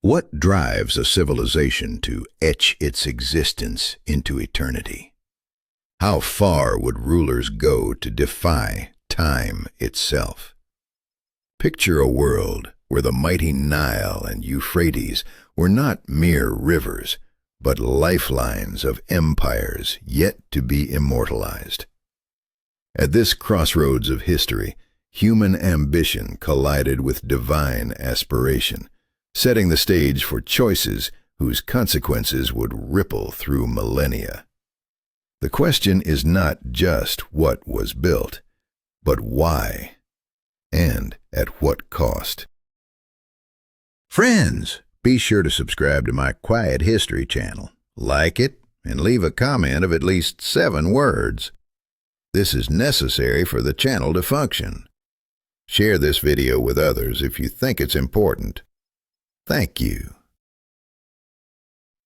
What drives a civilization to etch its existence into eternity? How far would rulers go to defy time itself? Picture a world where the mighty Nile and Euphrates were not mere rivers, but lifelines of empires yet to be immortalized. At this crossroads of history, human ambition collided with divine aspiration, setting the stage for choices whose consequences would ripple through millennia. The question is not just what was built, but why, and at what cost. Friends, be sure to subscribe to my Quiet History channel, like it, and leave a comment of at least 7 words. This is necessary for the channel to function. Share this video with others if you think it's important. Thank you.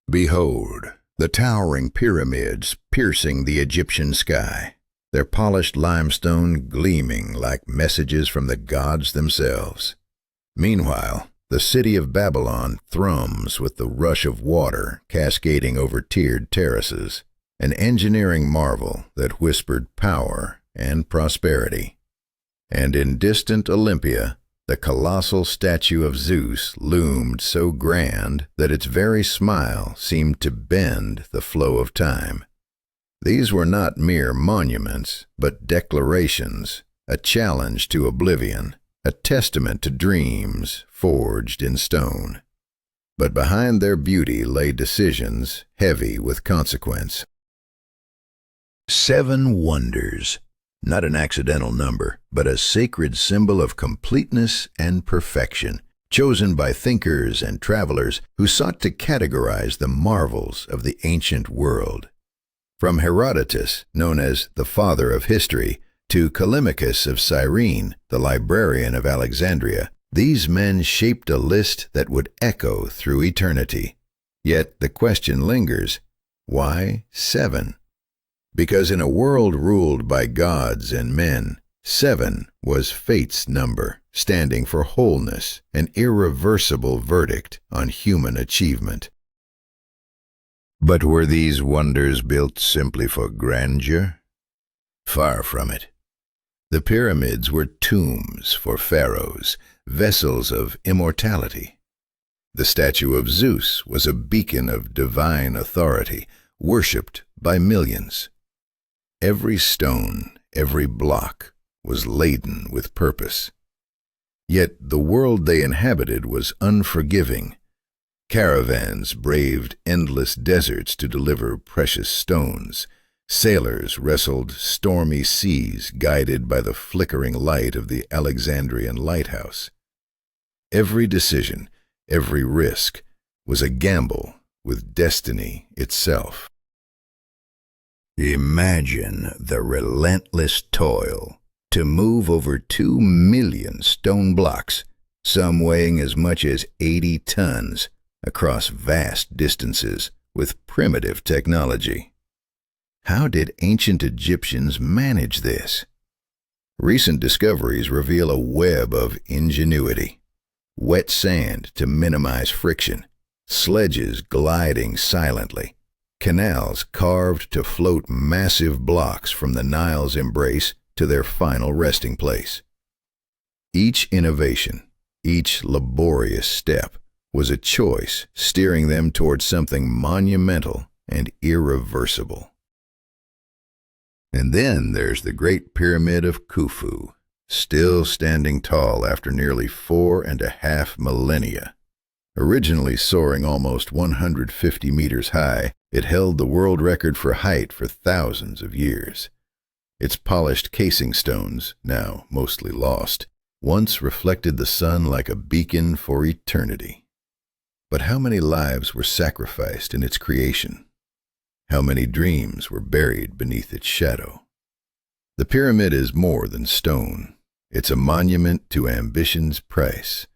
Behold, the towering pyramids piercing the Egyptian sky, their polished limestone gleaming like messages from the gods themselves. Meanwhile, the city of Babylon thrums with the rush of water cascading over tiered terraces, an engineering marvel that whispered power and prosperity. And in distant Olympia, the colossal statue of Zeus loomed so grand that its very smile seemed to bend the flow of time. These were not mere monuments, but declarations, a challenge to oblivion, a testament to dreams forged in stone. But behind their beauty lay decisions heavy with consequence. 7 wonders. Not an accidental number, but a sacred symbol of completeness and perfection, chosen by thinkers and travelers who sought to categorize the marvels of the ancient world. From Herodotus, known as the father of history, to Callimachus of Cyrene, the librarian of Alexandria, these men shaped a list that would echo through eternity. Yet the question lingers, why 7? Because in a world ruled by gods and men, 7 was fate's number, standing for wholeness, an irreversible verdict on human achievement. But were these wonders built simply for grandeur? Far from it. The pyramids were tombs for pharaohs, vessels of immortality. The statue of Zeus was a beacon of divine authority, worshipped by millions. Every stone, every block, was laden with purpose. Yet the world they inhabited was unforgiving. Caravans braved endless deserts to deliver precious stones. Sailors wrestled stormy seas guided by the flickering light of the Alexandrian lighthouse. Every decision, every risk, was a gamble with destiny itself. Imagine the relentless toil to move over 2 million stone blocks, some weighing as much as 80 tons, across vast distances with primitive technology. How did ancient Egyptians manage this? Recent discoveries reveal a web of ingenuity. Wet sand to minimize friction, sledges gliding silently, canals carved to float massive blocks from the Nile's embrace to their final resting place. Each innovation, each laborious step, was a choice steering them towards something monumental and irreversible. And then there's the Great Pyramid of Khufu, still standing tall after nearly 4.5 millennia. Originally soaring almost 150 meters high, it held the world record for height for thousands of years. Its polished casing stones, now mostly lost, once reflected the sun like a beacon for eternity. But how many lives were sacrificed in its creation? How many dreams were buried beneath its shadow? The pyramid is more than stone. It's a monument to ambition's price,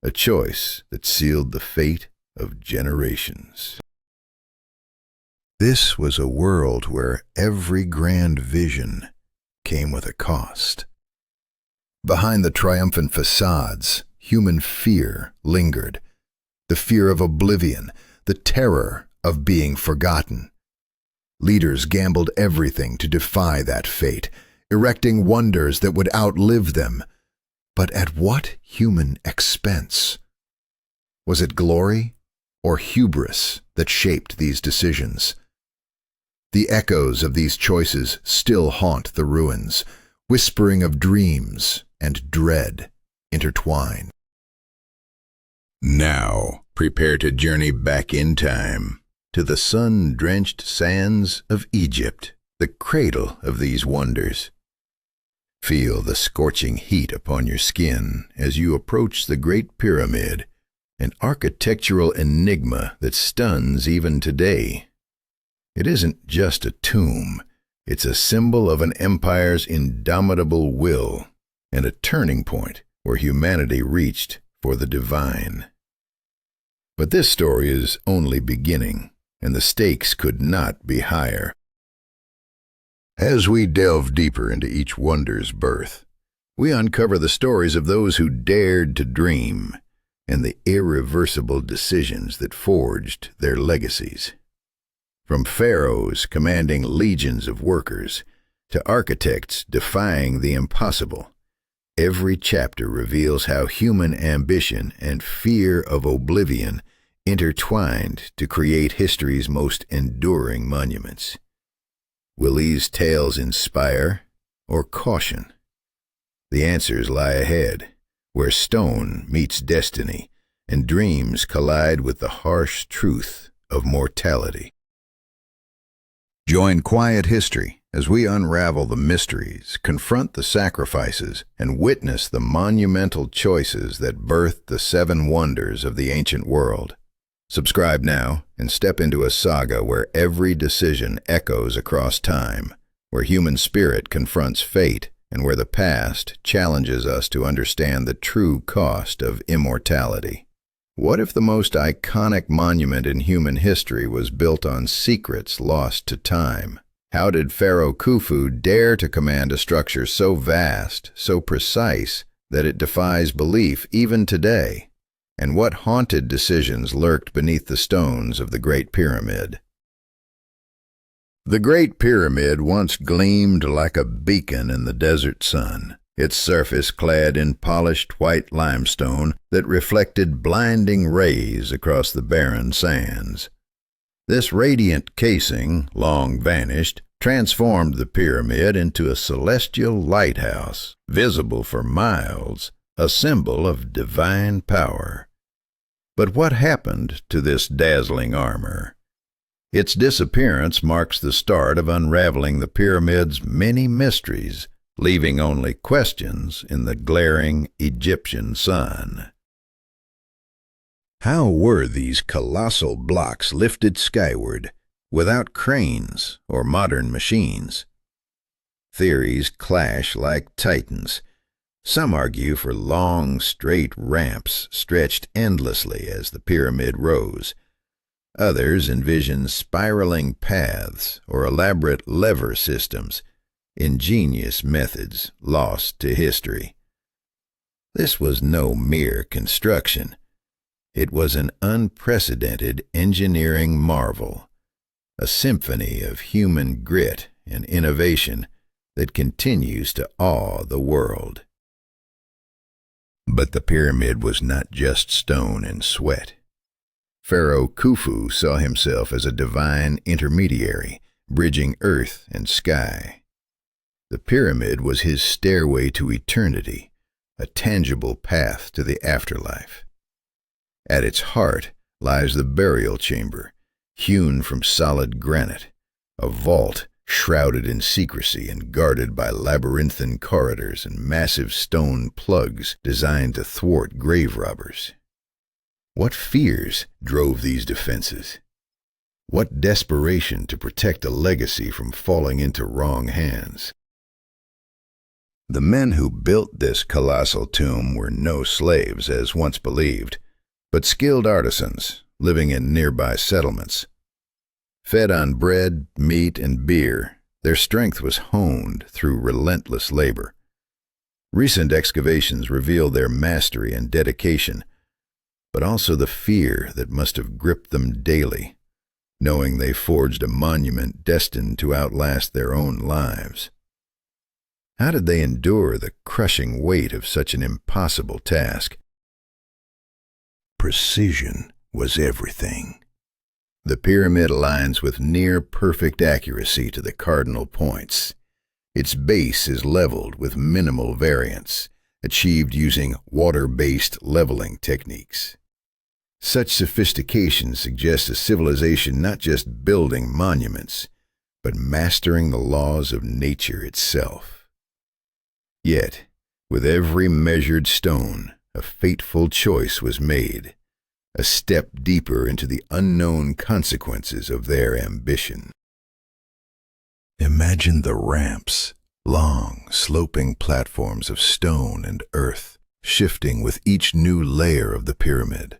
a choice that sealed the fate of generations. This was a world where every grand vision came with a cost. Behind the triumphant facades, human fear lingered. the fear of oblivion, the terror of being forgotten. Leaders gambled everything to defy that fate, erecting wonders that would outlive them. But at what human expense? Was it glory or hubris that shaped these decisions? The echoes of these choices still haunt the ruins, whispering of dreams and dread intertwined. Now, prepare to journey back in time to the sun-drenched sands of Egypt, the cradle of these wonders. Feel the scorching heat upon your skin as you approach the Great Pyramid, an architectural enigma that stuns even today. It isn't just a tomb, it's a symbol of an empire's indomitable will and a turning point where humanity reached for the divine. But this story is only beginning, and the stakes could not be higher. As we delve deeper into each wonder's birth, we uncover the stories of those who dared to dream and the irreversible decisions that forged their legacies. From pharaohs commanding legions of workers to architects defying the impossible, every chapter reveals how human ambition and fear of oblivion intertwined to create history's most enduring monuments. Will these tales inspire or caution? The answers lie ahead, where stone meets destiny and dreams collide with the harsh truth of mortality. Join Quiet History as we unravel the mysteries, confront the sacrifices, and witness the monumental choices that birthed the 7 wonders of the ancient world. Subscribe now and step into a saga where every decision echoes across time, where human spirit confronts fate, and where the past challenges us to understand the true cost of immortality. What if the most iconic monument in human history was built on secrets lost to time? How did Pharaoh Khufu dare to command a structure so vast, so precise, that it defies belief even today? And what haunted decisions lurked beneath the stones of the Great Pyramid? The Great Pyramid once gleamed like a beacon in the desert sun, its surface clad in polished white limestone that reflected blinding rays across the barren sands. This radiant casing, long vanished, transformed the pyramid into a celestial lighthouse, visible for miles, a symbol of divine power. But what happened to this dazzling armor? Its disappearance marks the start of unraveling the pyramid's many mysteries, leaving only questions in the glaring Egyptian sun. How were these colossal blocks lifted skyward without cranes or modern machines? Theories clash like titans. Some argue for long, straight ramps stretched endlessly as the pyramid rose. Others envision spiraling paths or elaborate lever systems, ingenious methods lost to history. This was no mere construction. It was an unprecedented engineering marvel, a symphony of human grit and innovation that continues to awe the world. But the pyramid was not just stone and sweat. Pharaoh Khufu saw himself as a divine intermediary, bridging earth and sky. The pyramid was his stairway to eternity, a tangible path to the afterlife. At its heart lies the burial chamber, hewn from solid granite, a vault shrouded in secrecy and guarded by labyrinthine corridors and massive stone plugs designed to thwart grave robbers. What fears drove these defenses? What desperation to protect a legacy from falling into wrong hands? The men who built this colossal tomb were no slaves, as once believed, but skilled artisans living in nearby settlements. Fed on bread, meat, and beer, their strength was honed through relentless labor. Recent excavations reveal their mastery and dedication, but also the fear that must have gripped them daily, knowing they forged a monument destined to outlast their own lives. How did they endure the crushing weight of such an impossible task? Precision was everything. The pyramid aligns with near-perfect accuracy to the cardinal points. Its base is leveled with minimal variance, achieved using water-based leveling techniques. Such sophistication suggests a civilization not just building monuments, but mastering the laws of nature itself. Yet, with every measured stone, a fateful choice was made, a step deeper into the unknown consequences of their ambition. Imagine the ramps, long, sloping platforms of stone and earth, shifting with each new layer of the pyramid.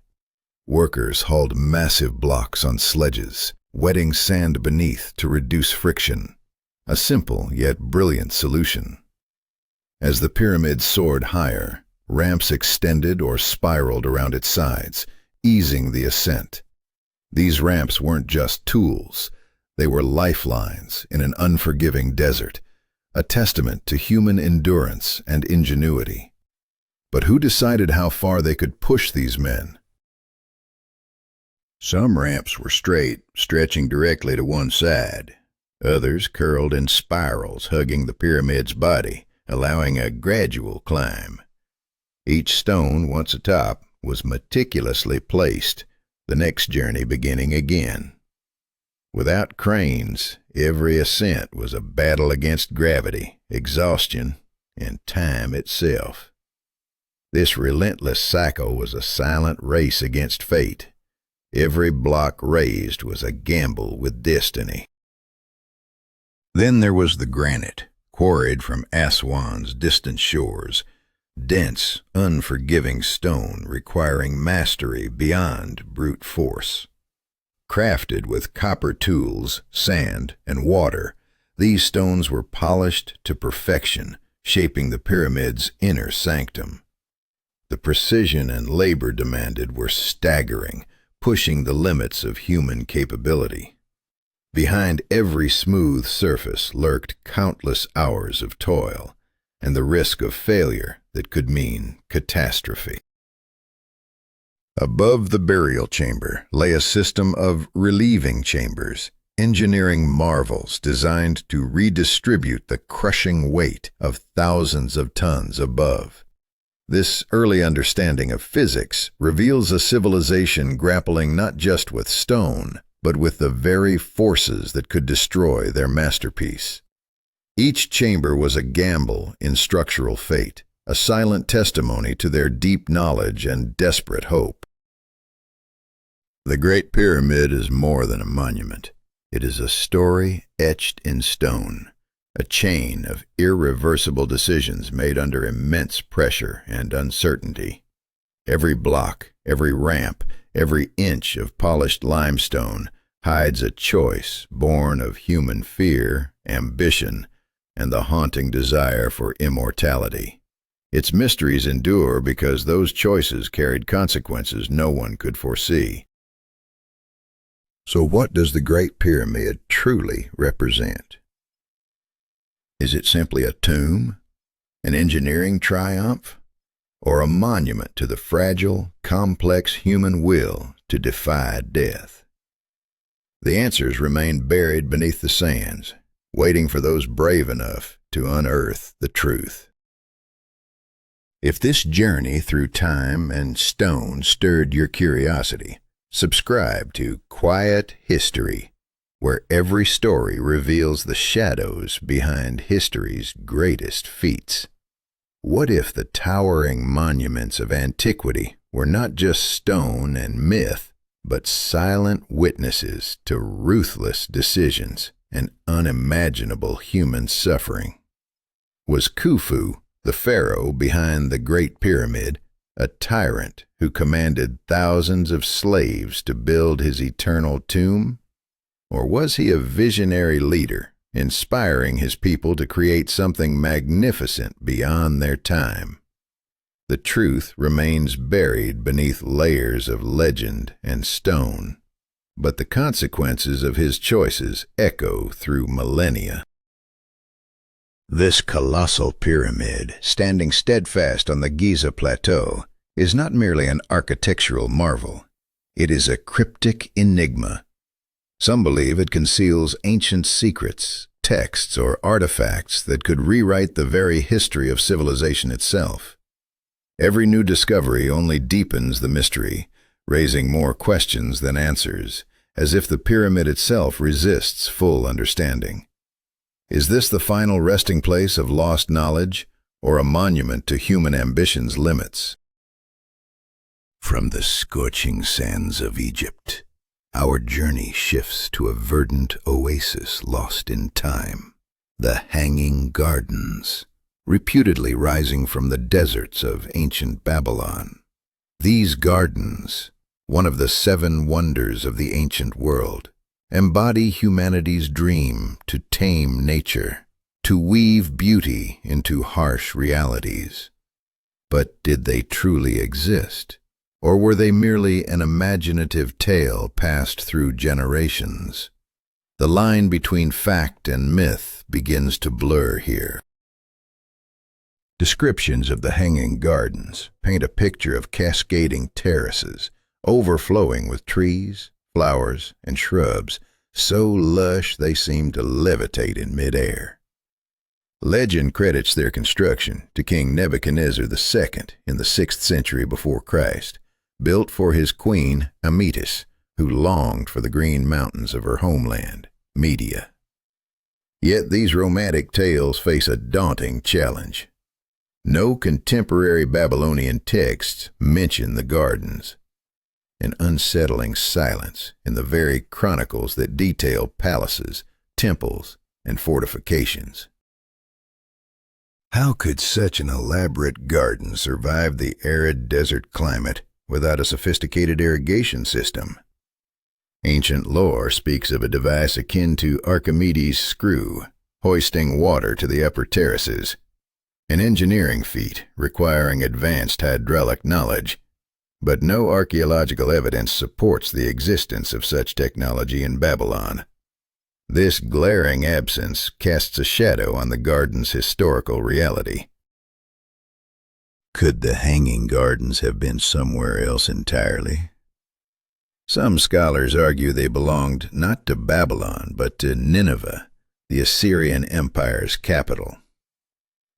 Workers hauled massive blocks on sledges, wetting sand beneath to reduce friction, a simple yet brilliant solution. As the pyramid soared higher, ramps extended or spiraled around its sides, easing the ascent. These ramps weren't just tools, they were lifelines in an unforgiving desert, a testament to human endurance and ingenuity. But who decided how far they could push these men? Some ramps were straight, stretching directly to one side. Others curled in spirals, hugging the pyramid's body, allowing a gradual climb. Each stone, once atop, was meticulously placed, the next journey beginning again. Without cranes, every ascent was a battle against gravity, exhaustion, and time itself. This relentless cycle was a silent race against fate. Every block raised was a gamble with destiny. Then there was the granite, quarried from Aswan's distant shores, dense, unforgiving stone requiring mastery beyond brute force. Crafted with copper tools, sand, and water, these stones were polished to perfection, shaping the pyramid's inner sanctum. The precision and labor demanded were staggering, pushing the limits of human capability. Behind every smooth surface lurked countless hours of toil, and the risk of failure that could mean catastrophe. Above the burial chamber lay a system of relieving chambers, engineering marvels designed to redistribute the crushing weight of thousands of tons above. This early understanding of physics reveals a civilization grappling not just with stone, but with the very forces that could destroy their masterpiece. Each chamber was a gamble in structural fate, a silent testimony to their deep knowledge and desperate hope. The Great Pyramid is more than a monument. It is a story etched in stone, a chain of irreversible decisions made under immense pressure and uncertainty. Every block, every ramp, every inch of polished limestone hides a choice born of human fear, ambition, and the haunting desire for immortality. Its mysteries endure because those choices carried consequences no one could foresee. So what does the Great Pyramid truly represent? Is it simply a tomb, an engineering triumph, or a monument to the fragile, complex human will to defy death? The answers remain buried beneath the sands, waiting for those brave enough to unearth the truth. If this journey through time and stone stirred your curiosity, subscribe to Quiet History, where every story reveals the shadows behind history's greatest feats. What if the towering monuments of antiquity were not just stone and myth, but silent witnesses to ruthless decisions and unimaginable human suffering? Was Khufu, the pharaoh behind the Great Pyramid, a tyrant who commanded thousands of slaves to build his eternal tomb? Or was he a visionary leader, inspiring his people to create something magnificent beyond their time? The truth remains buried beneath layers of legend and stone, but the consequences of his choices echo through millennia. This colossal pyramid, standing steadfast on the Giza Plateau, is not merely an architectural marvel. It is a cryptic enigma. Some believe it conceals ancient secrets, texts, or artifacts that could rewrite the very history of civilization itself. Every new discovery only deepens the mystery, raising more questions than answers, as if the pyramid itself resists full understanding. Is this the final resting place of lost knowledge, or a monument to human ambition's limits? From the scorching sands of Egypt, our journey shifts to a verdant oasis lost in time, the Hanging Gardens, reputedly rising from the deserts of ancient Babylon. These gardens, one of the 7 wonders of the ancient world, embody humanity's dream to tame nature, to weave beauty into harsh realities. But did they truly exist? Or were they merely an imaginative tale passed through generations? The line between fact and myth begins to blur here. Descriptions of the Hanging Gardens paint a picture of cascading terraces, overflowing with trees, flowers, and shrubs, so lush they seem to levitate in midair. Legend credits their construction to King Nebuchadnezzar II in the 6th century before Christ, built for his queen Amytis, who longed for the green mountains of her homeland, Media. Yet these romantic tales face a daunting challenge. No contemporary Babylonian texts mention the gardens. An unsettling silence in the very chronicles that detail palaces, temples, and fortifications. How could such an elaborate garden survive the arid desert climate without a sophisticated irrigation system? Ancient lore speaks of a device akin to Archimedes' screw, hoisting water to the upper terraces, an engineering feat requiring advanced hydraulic knowledge, but no archaeological evidence supports the existence of such technology in Babylon. This glaring absence casts a shadow on the garden's historical reality. Could the Hanging Gardens have been somewhere else entirely? Some scholars argue they belonged not to Babylon, but to Nineveh, the Assyrian Empire's capital.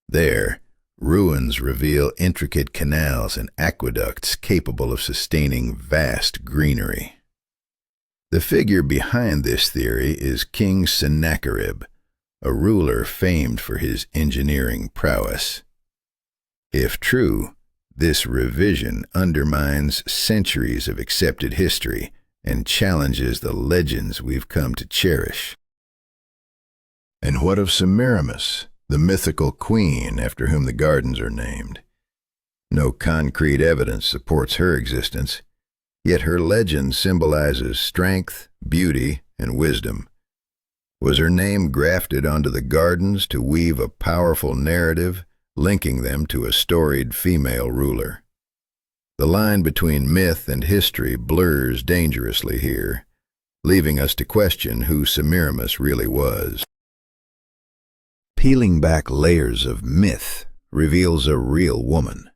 There, ruins reveal intricate canals and aqueducts capable of sustaining vast greenery. The figure behind this theory is King Sennacherib, a ruler famed for his engineering prowess. If true, this revision undermines centuries of accepted history and challenges the legends we've come to cherish. And what of Semiramis, the mythical queen after whom the gardens are named? No concrete evidence supports her existence, yet her legend symbolizes strength, beauty, and wisdom. Was her name grafted onto the gardens to weave a powerful narrative, linking them to a storied female ruler? The line between myth and history blurs dangerously here, leaving us to question who Semiramis really was. Peeling back layers of myth reveals a real woman,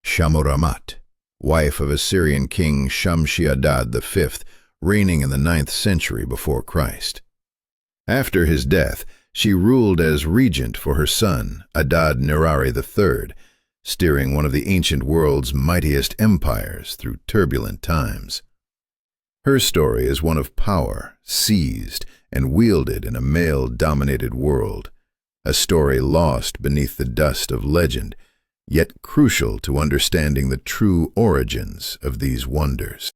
Shamuramat, wife of Assyrian king Shamshi-Adad V, reigning in the 9th century before Christ. After his death, she ruled as regent for her son, Adad-nirari III, steering one of the ancient world's mightiest empires through turbulent times. Her story is one of power, seized and wielded in a male-dominated world, a story lost beneath the dust of legend, yet crucial to understanding the true origins of these wonders.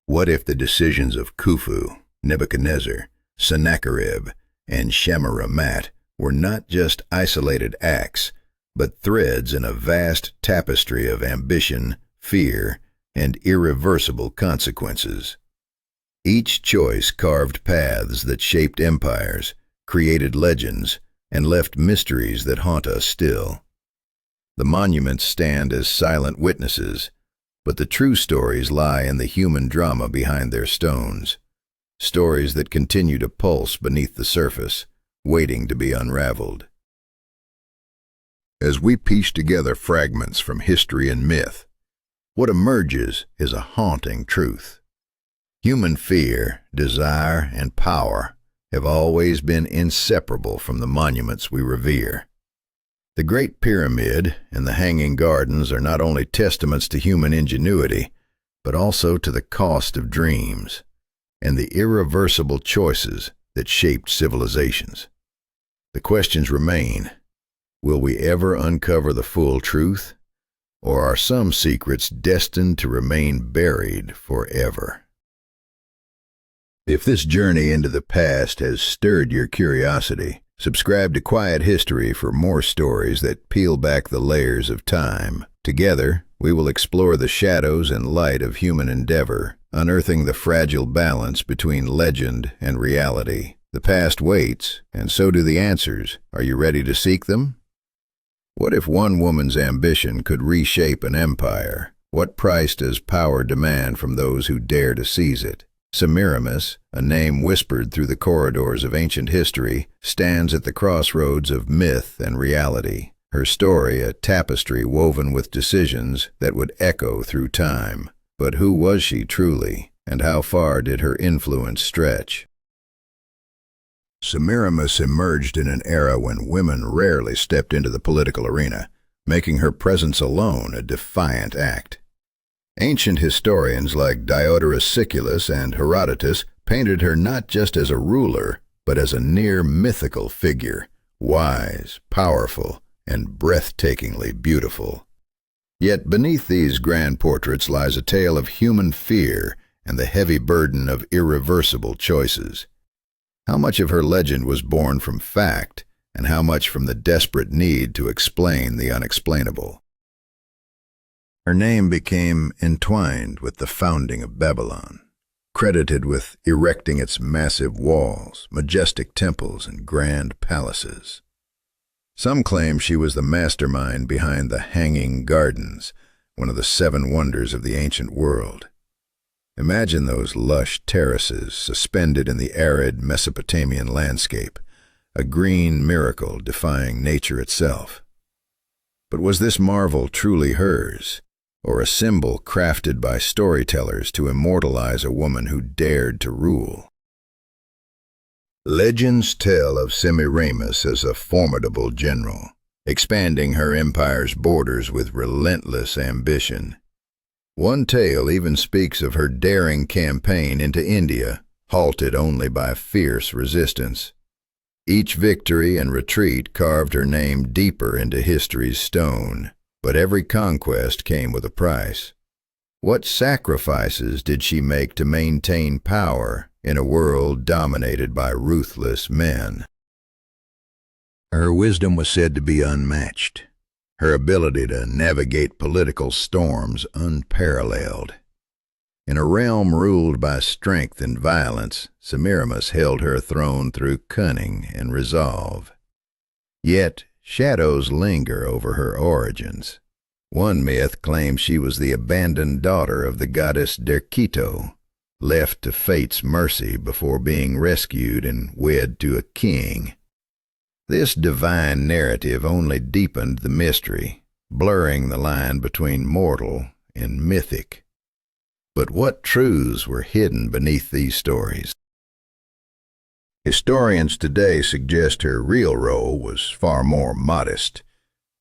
What if the decisions of Khufu, Nebuchadnezzar, Sennacherib, and Shamuramat were not just isolated acts, but threads in a vast tapestry of ambition, fear, and irreversible consequences? Each choice carved paths that shaped empires, created legends, and left mysteries that haunt us still. The monuments stand as silent witnesses, but the true stories lie in the human drama behind their stones. Stories that continue to pulse beneath the surface, waiting to be unraveled. As we piece together fragments from history and myth, what emerges is a haunting truth. Human fear, desire, and power have always been inseparable from the monuments we revere. The Great Pyramid and the Hanging Gardens are not only testaments to human ingenuity, but also to the cost of dreams and the irreversible choices that shaped civilizations. The questions remain: will we ever uncover the full truth, or are some secrets destined to remain buried forever? If this journey into the past has stirred your curiosity, subscribe to Quiet History for more stories that peel back the layers of time. Together, we will explore the shadows and light of human endeavor, unearthing the fragile balance between legend and reality. The past waits, and so do the answers. Are you ready to seek them? What if one woman's ambition could reshape an empire? What price does power demand from those who dare to seize it? Semiramis, a name whispered through the corridors of ancient history, stands at the crossroads of myth and reality. Her story, a tapestry woven with decisions that would echo through time. But who was she truly, and how far did her influence stretch? Semiramis emerged in an era when women rarely stepped into the political arena, making her presence alone a defiant act. Ancient historians like Diodorus Siculus and Herodotus painted her not just as a ruler, but as a near-mythical figure, wise, powerful, and breathtakingly beautiful. Yet beneath these grand portraits lies a tale of human fear and the heavy burden of irreversible choices. How much of her legend was born from fact, and how much from the desperate need to explain the unexplainable? Her name became entwined with the founding of Babylon, credited with erecting its massive walls, majestic temples, and grand palaces. Some claim she was the mastermind behind the Hanging Gardens, one of the 7 wonders of the ancient world. Imagine those lush terraces suspended in the arid Mesopotamian landscape, a green miracle defying nature itself. But was this marvel truly hers, or a symbol crafted by storytellers to immortalize a woman who dared to rule? Legends tell of Semiramis as a formidable general, expanding her empire's borders with relentless ambition. One tale even speaks of her daring campaign into India, halted only by fierce resistance. Each victory and retreat carved her name deeper into history's stone, but every conquest came with a price. What sacrifices did she make to maintain power in a world dominated by ruthless men? Her wisdom was said to be unmatched, her ability to navigate political storms unparalleled. In a realm ruled by strength and violence, Semiramis held her throne through cunning and resolve. Yet shadows linger over her origins. One myth claims she was the abandoned daughter of the goddess Derkito, left to fate's mercy before being rescued and wed to a king. This divine narrative only deepened the mystery, blurring the line between mortal and mythic. But what truths were hidden beneath these stories? Historians today suggest her real role was far more modest,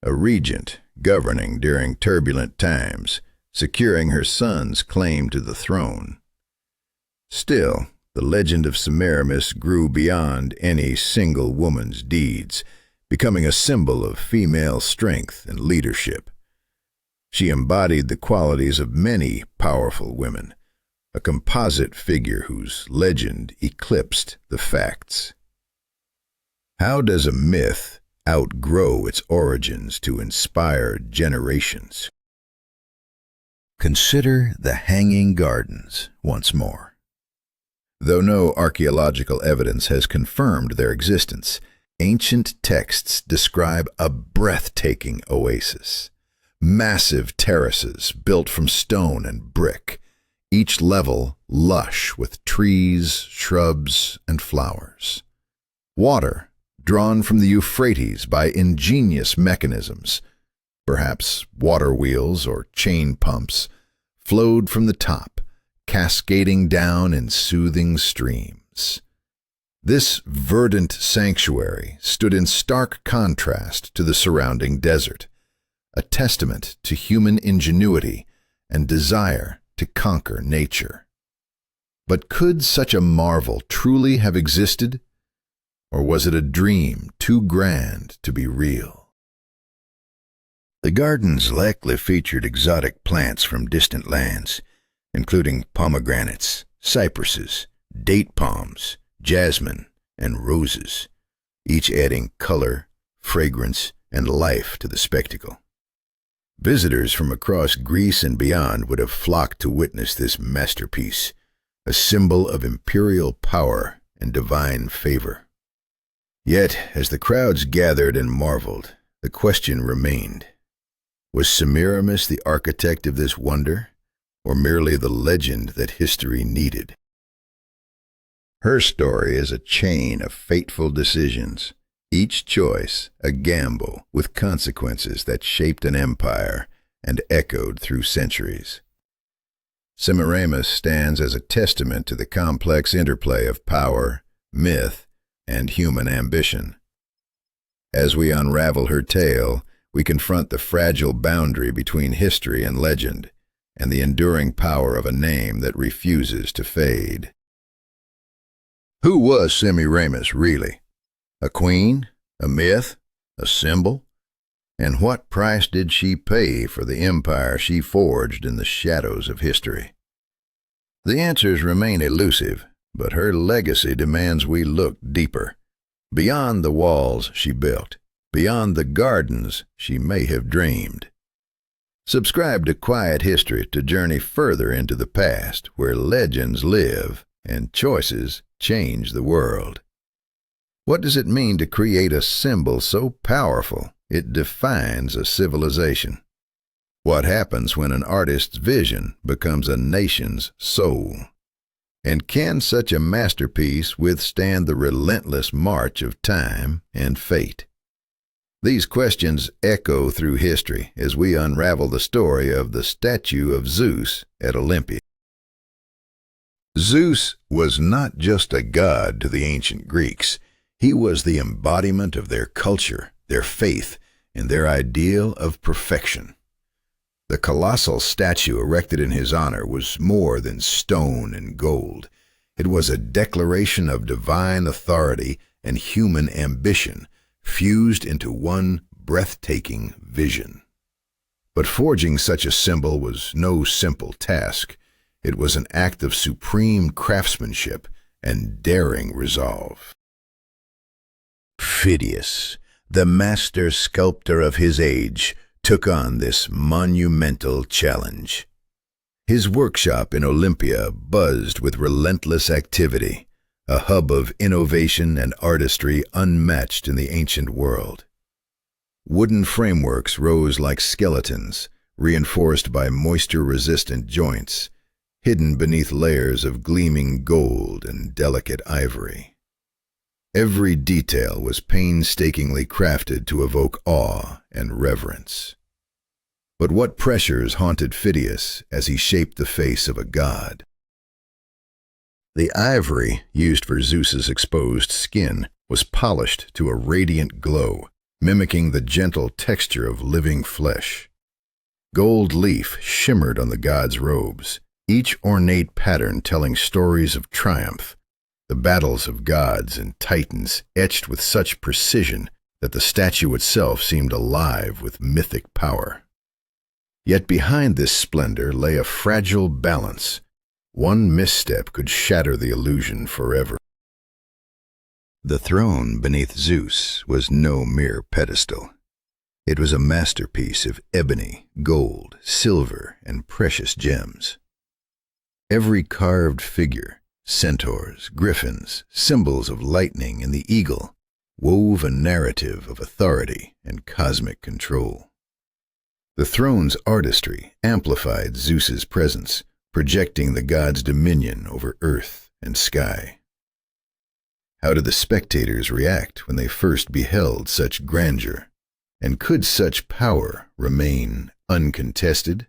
a regent governing during turbulent times, securing her son's claim to the throne. Still, the legend of Semiramis grew beyond any single woman's deeds, becoming a symbol of female strength and leadership. She embodied the qualities of many powerful women, a composite figure whose legend eclipsed the facts. How does a myth outgrow its origins to inspire generations? Consider the Hanging Gardens once more. Though no archaeological evidence has confirmed their existence, ancient texts describe a breathtaking oasis. Massive terraces built from stone and brick, each level lush with trees, shrubs, and flowers. Water, drawn from the Euphrates by ingenious mechanisms, perhaps water wheels or chain pumps, flowed from the top, cascading down in soothing streams. This verdant sanctuary stood in stark contrast to the surrounding desert, a testament to human ingenuity and desire to conquer nature. But could such a marvel truly have existed? Or was it a dream too grand to be real? The gardens likely featured exotic plants from distant lands, including pomegranates, cypresses, date palms, jasmine, and roses, each adding color, fragrance, and life to the spectacle. Visitors from across Greece and beyond would have flocked to witness this masterpiece, a symbol of imperial power and divine favor. Yet, as the crowds gathered and marveled, the question remained: was Semiramis the architect of this wonder, or merely the legend that history needed? Her story is a chain of fateful decisions, each choice a gamble with consequences that shaped an empire and echoed through centuries. Semiramis stands as a testament to the complex interplay of power, myth, and human ambition. As we unravel her tale, we confront the fragile boundary between history and legend, and the enduring power of a name that refuses to fade. Who was Semiramis really? A queen? A myth? A symbol? And what price did she pay for the empire she forged in the shadows of history? The answers remain elusive, but her legacy demands we look deeper, beyond the walls she built, beyond the gardens she may have dreamed. Subscribe to Quiet History to journey further into the past, where legends live and choices change the world. What does it mean to create a symbol so powerful it defines a civilization? What happens when an artist's vision becomes a nation's soul? And can such a masterpiece withstand the relentless march of time and fate? These questions echo through history as we unravel the story of the statue of Zeus at Olympia. Zeus was not just a god to the ancient Greeks. He was the embodiment of their culture, their faith, and their ideal of perfection. The colossal statue erected in his honor was more than stone and gold. It was a declaration of divine authority and human ambition, fused into one breathtaking vision. But forging such a symbol was no simple task. It was an act of supreme craftsmanship and daring resolve. Phidias, the master sculptor of his age, took on this monumental challenge. His workshop in Olympia buzzed with relentless activity, a hub of innovation and artistry unmatched in the ancient world. Wooden frameworks rose like skeletons, reinforced by moisture-resistant joints, hidden beneath layers of gleaming gold and delicate ivory. Every detail was painstakingly crafted to evoke awe and reverence. But what pressures haunted Phidias as he shaped the face of a god? The ivory used for Zeus's exposed skin was polished to a radiant glow, mimicking the gentle texture of living flesh. Gold leaf shimmered on the god's robes, each ornate pattern telling stories of triumph, the battles of gods and titans etched with such precision that the statue itself seemed alive with mythic power. Yet behind this splendor lay a fragile balance. One misstep could shatter the illusion forever. The throne beneath Zeus was no mere pedestal. It was a masterpiece of ebony, gold, silver, and precious gems. Every carved figure, centaurs, griffins, symbols of lightning and the eagle, wove a narrative of authority and cosmic control. The throne's artistry amplified Zeus's presence, projecting the god's dominion over earth and sky. How did the spectators react when they first beheld such grandeur? And could such power remain uncontested?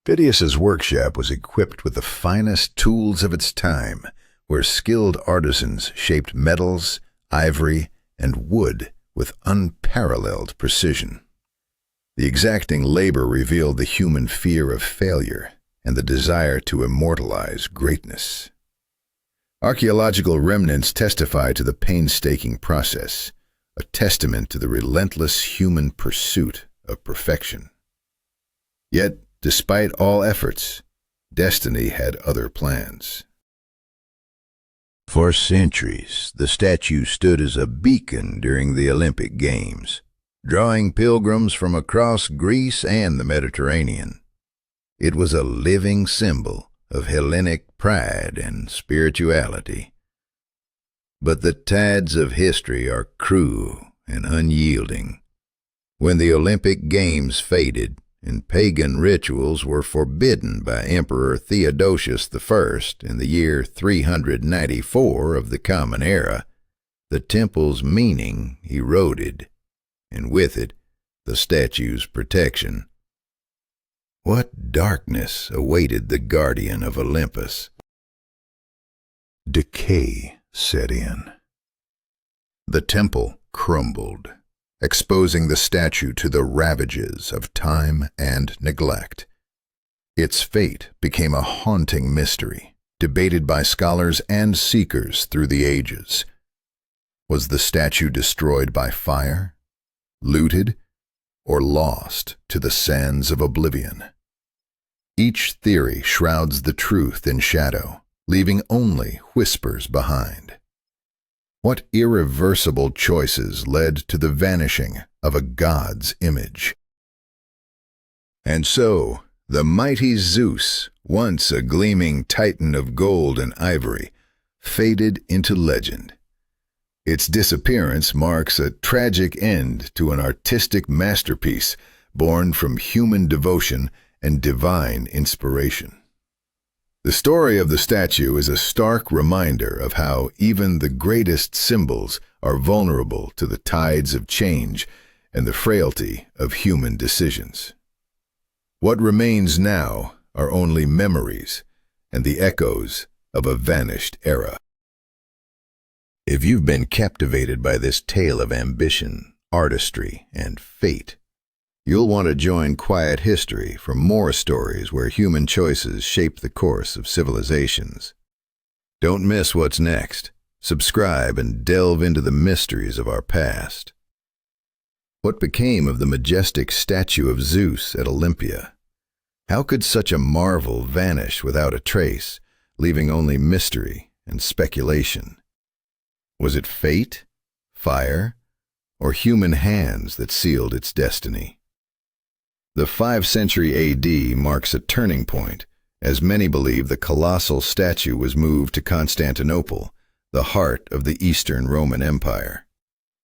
Phidias's workshop was equipped with the finest tools of its time, where skilled artisans shaped metals, ivory, and wood with unparalleled precision. The exacting labor revealed the human fear of failure and the desire to immortalize greatness. Archaeological remnants testify to the painstaking process, a testament to the relentless human pursuit of perfection. Yet, despite all efforts, destiny had other plans. For centuries, the statue stood as a beacon during the Olympic Games, drawing pilgrims from across Greece and the Mediterranean. It was a living symbol of Hellenic pride and spirituality. But the tides of history are cruel and unyielding. When the Olympic Games faded and pagan rituals were forbidden by Emperor Theodosius I in the year 394 of the Common Era, the temple's meaning eroded, and with it, the statue's protection. What darkness awaited the guardian of Olympus? Decay set in. The temple crumbled, exposing the statue to the ravages of time and neglect. Its fate became a haunting mystery, debated by scholars and seekers through the ages. Was the statue destroyed by fire, looted, or lost to the sands of oblivion? Each theory shrouds the truth in shadow, leaving only whispers behind. What irreversible choices led to the vanishing of a god's image? And so, the mighty Zeus, once a gleaming titan of gold and ivory, faded into legend. Its disappearance marks a tragic end to an artistic masterpiece born from human devotion and divine inspiration. The story of the statue is a stark reminder of how even the greatest symbols are vulnerable to the tides of change and the frailty of human decisions. What remains now are only memories and the echoes of a vanished era. If you've been captivated by this tale of ambition, artistry, and fate, you'll want to join Quiet History for more stories where human choices shape the course of civilizations. Don't miss what's next. Subscribe and delve into the mysteries of our past. What became of the majestic statue of Zeus at Olympia? How could such a marvel vanish without a trace, leaving only mystery and speculation? Was it fate, fire, or human hands that sealed its destiny? The 5th century AD marks a turning point, as many believe the colossal statue was moved to Constantinople, the heart of the Eastern Roman Empire.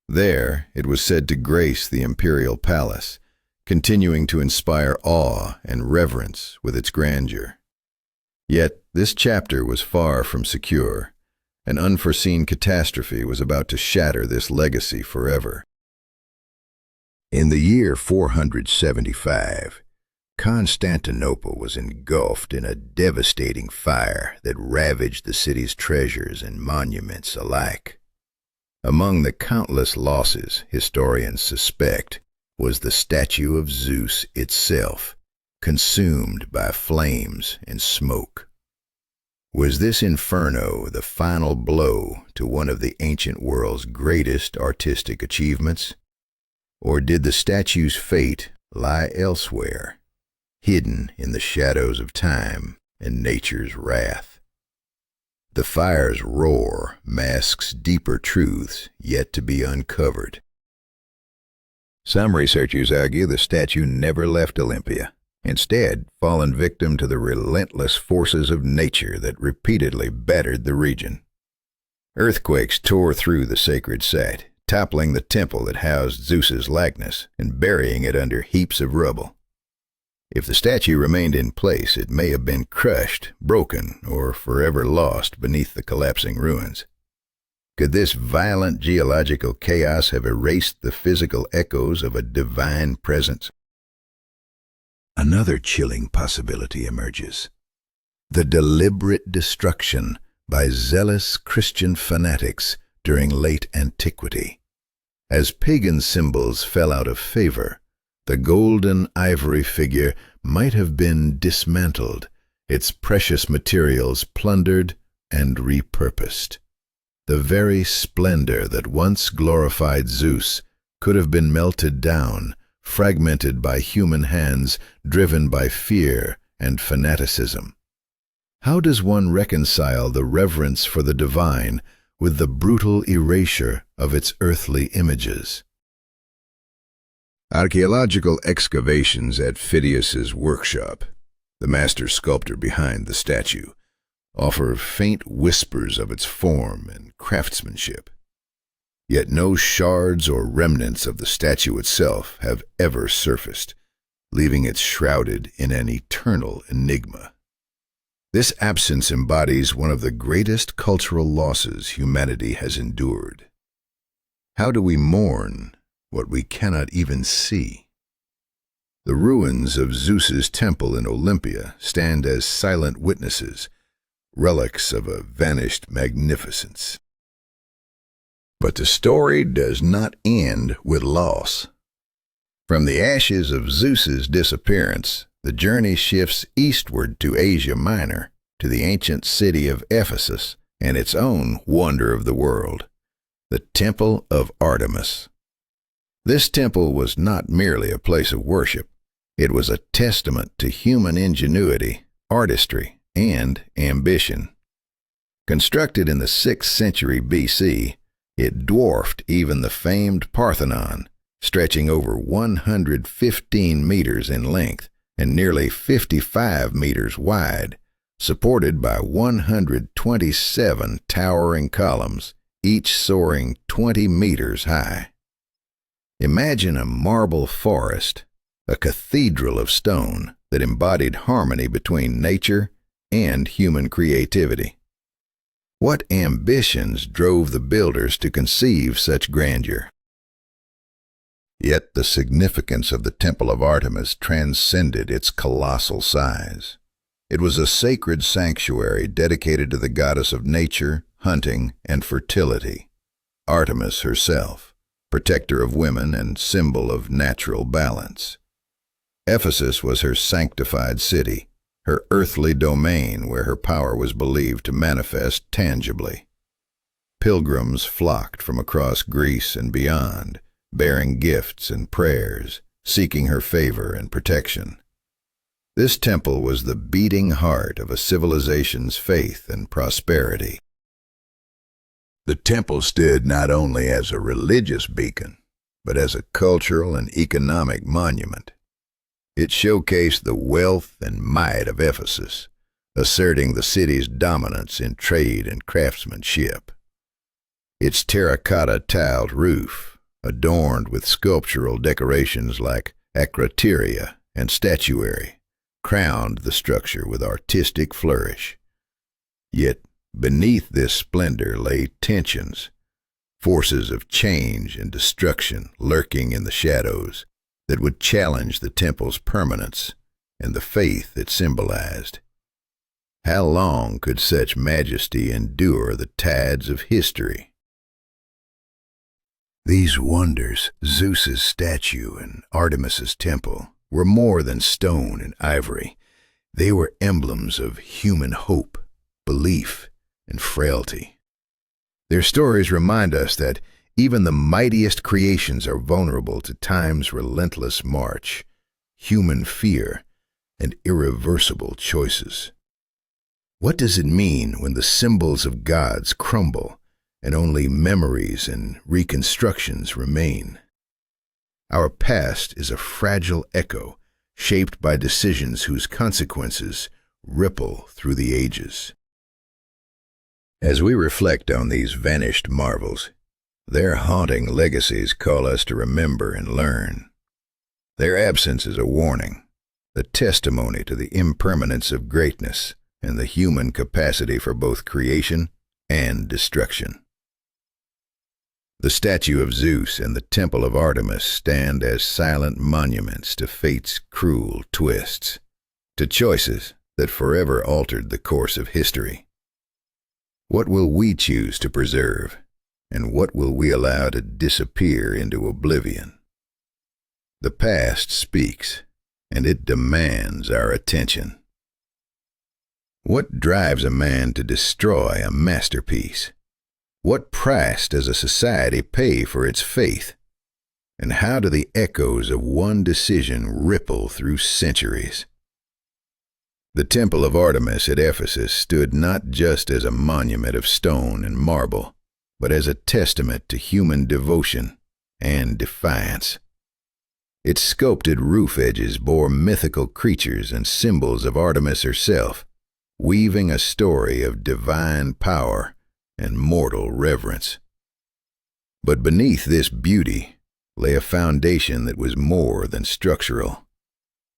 There, it was said to grace the imperial palace, continuing to inspire awe and reverence with its grandeur. Yet, this chapter was far from secure. An unforeseen catastrophe was about to shatter this legacy forever. In the year 475, Constantinople was engulfed in a devastating fire that ravaged the city's treasures and monuments alike. Among the countless losses historians suspect was the statue of Zeus itself, consumed by flames and smoke. Was this inferno the final blow to one of the ancient world's greatest artistic achievements? Or did the statue's fate lie elsewhere, hidden in the shadows of time and nature's wrath? The fire's roar masks deeper truths yet to be uncovered. Some researchers argue the statue never left Olympia, instead fallen victim to the relentless forces of nature that repeatedly battered the region. Earthquakes tore through the sacred site, toppling the temple that housed Zeus's likeness and burying it under heaps of rubble. If the statue remained in place, it may have been crushed, broken, or forever lost beneath the collapsing ruins. Could this violent geological chaos have erased the physical echoes of a divine presence? Another chilling possibility emerges: the deliberate destruction by zealous Christian fanatics during late antiquity. As pagan symbols fell out of favor, the golden ivory figure might have been dismantled, its precious materials plundered and repurposed. The very splendor that once glorified Zeus could have been melted down, fragmented by human hands driven by fear and fanaticism. How does one reconcile the reverence for the divine with the brutal erasure of its earthly images? Archaeological excavations at Phidias's workshop, the master sculptor behind the statue, offer faint whispers of its form and craftsmanship. Yet no shards or remnants of the statue itself have ever surfaced, leaving it shrouded in an eternal enigma. This absence embodies one of the greatest cultural losses humanity has endured. How do we mourn what we cannot even see? The ruins of Zeus's temple in Olympia stand as silent witnesses, relics of a vanished magnificence. But the story does not end with loss. From the ashes of Zeus's disappearance, the journey shifts eastward to Asia Minor, to the ancient city of Ephesus and its own wonder of the world, the Temple of Artemis. This temple was not merely a place of worship. It was a testament to human ingenuity, artistry, and ambition. Constructed in the 6th century BC, it dwarfed even the famed Parthenon, stretching over 115 meters in length and nearly 55 meters wide, supported by 127 towering columns, each soaring 20 meters high. Imagine a marble forest, a cathedral of stone that embodied harmony between nature and human creativity. What ambitions drove the builders to conceive such grandeur? Yet the significance of the Temple of Artemis transcended its colossal size. It was a sacred sanctuary dedicated to the goddess of nature, hunting, and fertility, Artemis herself, protector of women and symbol of natural balance. Ephesus was her sanctified city, her earthly domain where her power was believed to manifest tangibly. Pilgrims flocked from across Greece and beyond, bearing gifts and prayers, seeking her favor and protection. This temple was the beating heart of a civilization's faith and prosperity. The temple stood not only as a religious beacon, but as a cultural and economic monument. It showcased the wealth and might of Ephesus, asserting the city's dominance in trade and craftsmanship. Its terracotta tiled roof, adorned with sculptural decorations like acroteria and statuary, crowned the structure with artistic flourish. Yet beneath this splendor lay tensions, forces of change and destruction lurking in the shadows that would challenge the temple's permanence and the faith it symbolized. How long could such majesty endure the tides of history? These wonders, Zeus's statue and Artemis's temple, were more than stone and ivory. They were emblems of human hope, belief, and frailty. Their stories remind us that even the mightiest creations are vulnerable to time's relentless march, human fear, and irreversible choices. What does it mean when the symbols of gods crumble and only memories and reconstructions remain? Our past is a fragile echo shaped by decisions whose consequences ripple through the ages. As we reflect on these vanished marvels, their haunting legacies call us to remember and learn. Their absence is a warning, the testimony to the impermanence of greatness and the human capacity for both creation and destruction. The statue of Zeus and the temple of Artemis stand as silent monuments to fate's cruel twists, to choices that forever altered the course of history. What will we choose to preserve, and what will we allow to disappear into oblivion? The past speaks, and it demands our attention. What drives a man to destroy a masterpiece? What price does a society pay for its faith? And how do the echoes of one decision ripple through centuries? The Temple of Artemis at Ephesus stood not just as a monument of stone and marble, but as a testament to human devotion and defiance. Its sculpted roof edges bore mythical creatures and symbols of Artemis herself, weaving a story of divine power and mortal reverence. But beneath this beauty lay a foundation that was more than structural.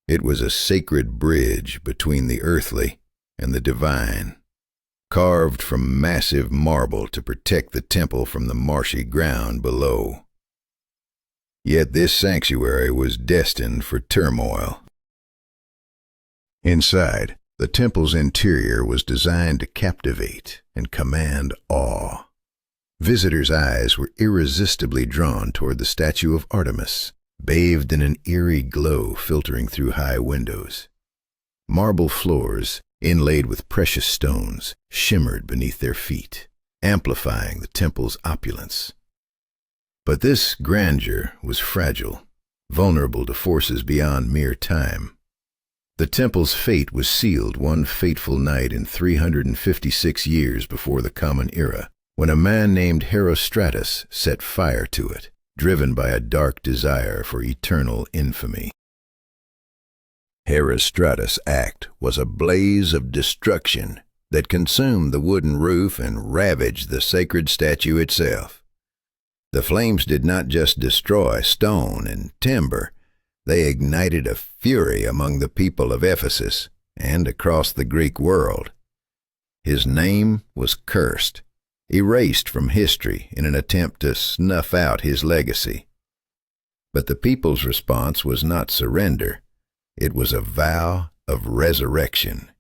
It was a sacred bridge between the earthly and the divine, carved from massive marble to protect the temple from the marshy ground below. Yet this sanctuary was destined for turmoil. Inside, the temple's interior was designed to captivate and command awe. Visitors' eyes were irresistibly drawn toward the statue of Artemis, bathed in an eerie glow filtering through high windows. Marble floors, inlaid with precious stones, shimmered beneath their feet, amplifying the temple's opulence. But this grandeur was fragile, vulnerable to forces beyond mere time. The temple's fate was sealed one fateful night in 356 years before the Common Era, when a man named Herostratus set fire to it, driven by a dark desire for eternal infamy. Herostratus' act was a blaze of destruction that consumed the wooden roof and ravaged the sacred statue itself. The flames did not just destroy stone and timber, they ignited a fury among the people of Ephesus and across the Greek world. His name was cursed, erased from history in an attempt to snuff out his legacy. But the people's response was not surrender. It was a vow of resurrection.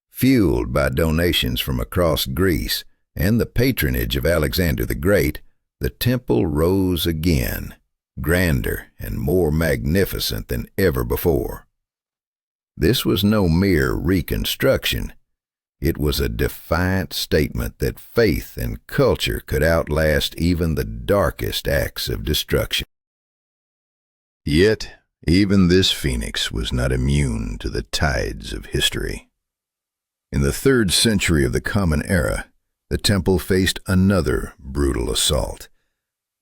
Fueled by donations from across Greece and the patronage of Alexander the Great, the temple rose again, grander and more magnificent than ever before. This was no mere reconstruction. It was a defiant statement that faith and culture could outlast even the darkest acts of destruction. Yet, even this phoenix was not immune to the tides of history. In the 3rd century of the Common Era, the temple faced another brutal assault,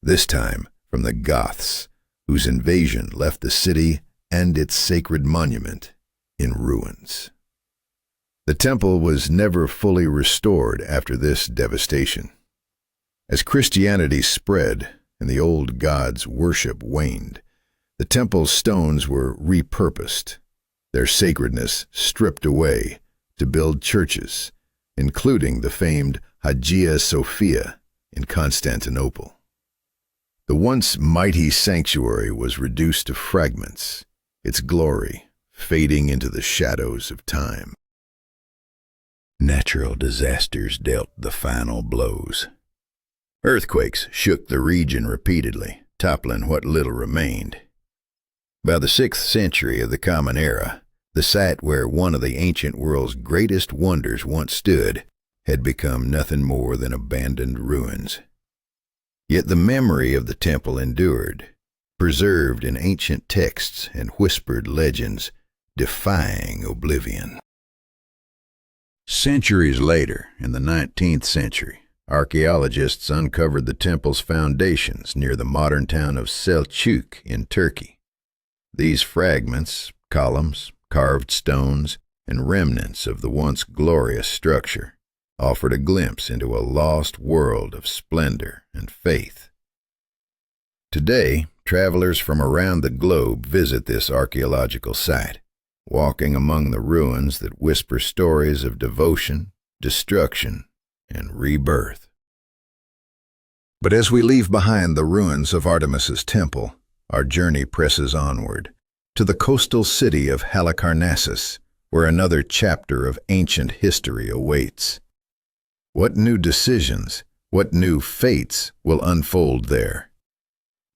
this time from the Goths, whose invasion left the city and its sacred monument in ruins. The temple was never fully restored after this devastation. As Christianity spread and the old gods' worship waned, the temple's stones were repurposed, their sacredness stripped away to build churches, including the famed Hagia Sophia in Constantinople. The once mighty sanctuary was reduced to fragments, its glory fading into the shadows of time. Natural disasters dealt the final blows. Earthquakes shook the region repeatedly, toppling what little remained. By the 6th century of the Common Era, the site where one of the ancient world's greatest wonders once stood had become nothing more than abandoned ruins. Yet the memory of the temple endured, preserved in ancient texts and whispered legends, defying oblivion. Centuries later, in the 19th century, archaeologists uncovered the temple's foundations near the modern town of Selçuk in Turkey. These fragments, columns, carved stones, and remnants of the once glorious structure offered a glimpse into a lost world of splendor and faith. Today, travelers from around the globe visit this archaeological site, walking among the ruins that whisper stories of devotion, destruction, and rebirth. But as we leave behind the ruins of Artemis's temple, our journey presses onward to the coastal city of Halicarnassus, where another chapter of ancient history awaits. What new decisions, what new fates will unfold there?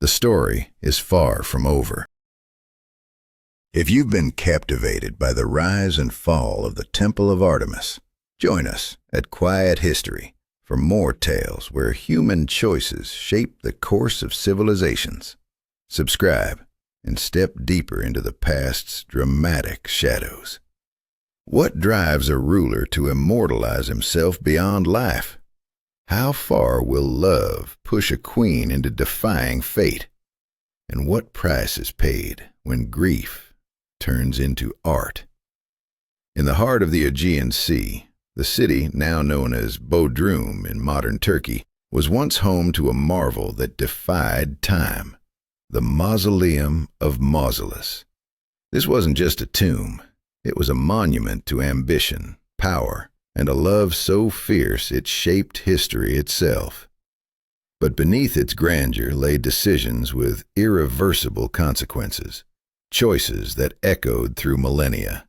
The story is far from over. If you've been captivated by the rise and fall of the Temple of Artemis, join us at Quiet History for more tales where human choices shape the course of civilizations. Subscribe and step deeper into the past's dramatic shadows. What drives a ruler to immortalize himself beyond life? How far will love push a queen into defying fate? And what price is paid when grief turns into art? In the heart of the Aegean Sea, the city, now known as Bodrum in modern Turkey, was once home to a marvel that defied time, the Mausoleum of Mausolus. This wasn't just a tomb. It was a monument to ambition, power, and a love so fierce it shaped history itself. But beneath its grandeur lay decisions with irreversible consequences, choices that echoed through millennia.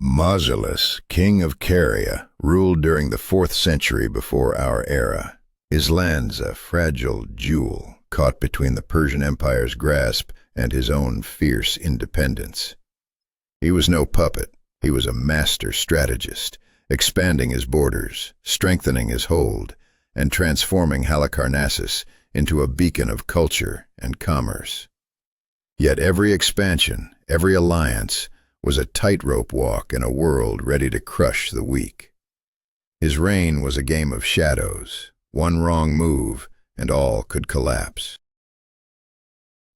Mausolus, king of Caria, ruled during the 4th century before our era. His lands a fragile jewel caught between the Persian Empire's grasp and his own fierce independence. He was no puppet. He was a master strategist, expanding his borders, strengthening his hold, and transforming Halicarnassus into a beacon of culture and commerce. Yet every expansion, every alliance, was a tightrope walk in a world ready to crush the weak. His reign was a game of shadows. One wrong move, and all could collapse.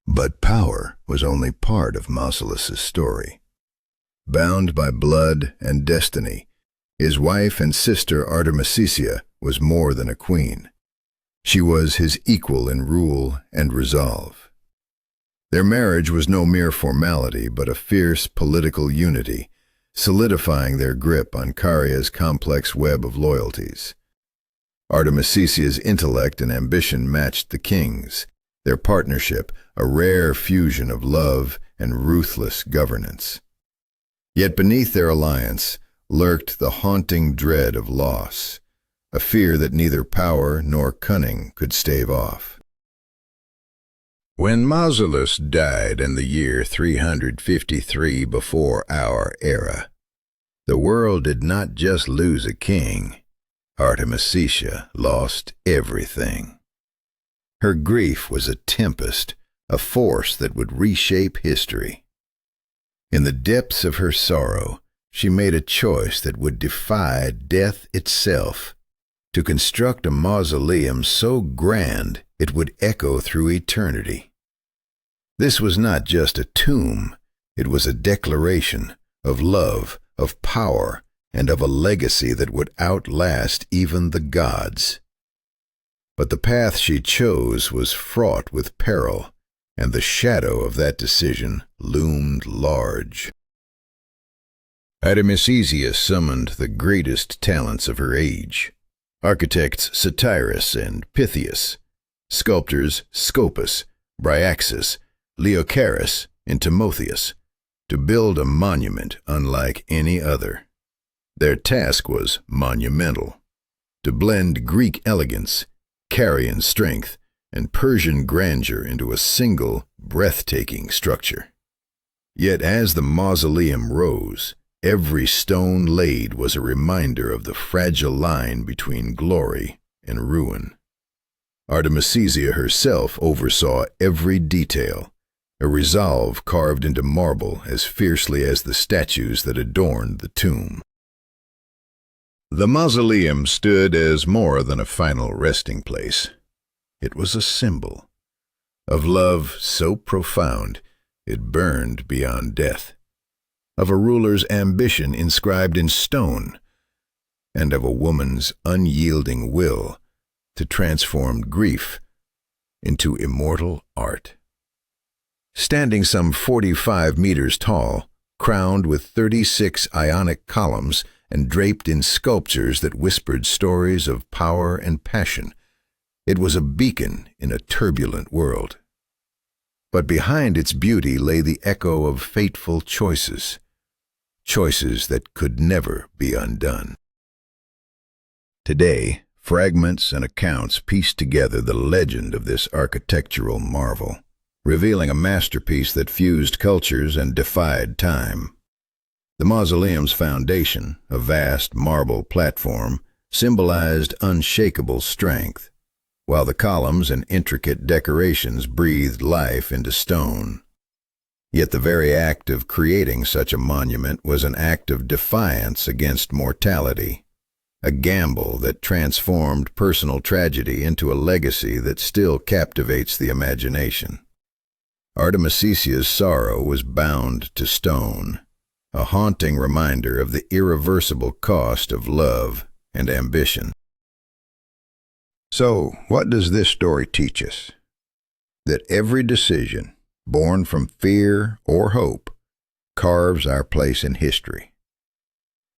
But power was only part of Mausolus's story. Bound by blood and destiny, his wife and sister Artemisia was more than a queen. She was his equal in rule and resolve. Their marriage was no mere formality, but a fierce political unity, solidifying their grip on Caria's complex web of loyalties. Artemisia's intellect and ambition matched the king's, their partnership a rare fusion of love and ruthless governance. Yet beneath their alliance lurked the haunting dread of loss, a fear that neither power nor cunning could stave off. When Mausolus died in the year 353 before our era, the world did not just lose a king. Artemisia lost everything. Her grief was a tempest, a force that would reshape history. In the depths of her sorrow, she made a choice that would defy death itself, to construct a mausoleum so grand it would echo through eternity. This was not just a tomb, it was a declaration of love, of power, and of a legacy that would outlast even the gods. But the path she chose was fraught with peril, and the shadow of that decision loomed large. Artemisia summoned the greatest talents of her age, architects Satyrus and Pythias, sculptors Scopas, Bryaxis, Leocharis, and Timotheus, to build a monument unlike any other. Their task was monumental, to blend Greek elegance, Carian strength, and Persian grandeur into a single, breathtaking structure. Yet as the mausoleum rose, every stone laid was a reminder of the fragile line between glory and ruin. Artemisia herself oversaw every detail, a resolve carved into marble as fiercely as the statues that adorned the tomb. The mausoleum stood as more than a final resting place. It was a symbol of love so profound it burned beyond death, of a ruler's ambition inscribed in stone, and of a woman's unyielding will to transform grief into immortal art. Standing some 45 meters tall, crowned with 36 Ionic columns and draped in sculptures that whispered stories of power and passion, it was a beacon in a turbulent world. But behind its beauty lay the echo of fateful choices, choices that could never be undone. Today, fragments and accounts piece together the legend of this architectural marvel, revealing a masterpiece that fused cultures and defied time. The mausoleum's foundation, a vast marble platform, symbolized unshakable strength, while the columns and intricate decorations breathed life into stone. Yet the very act of creating such a monument was an act of defiance against mortality, a gamble that transformed personal tragedy into a legacy that still captivates the imagination. Artemisia's sorrow was bound to stone, a haunting reminder of the irreversible cost of love and ambition. So, what does this story teach us? That every decision, born from fear or hope, carves our place in history.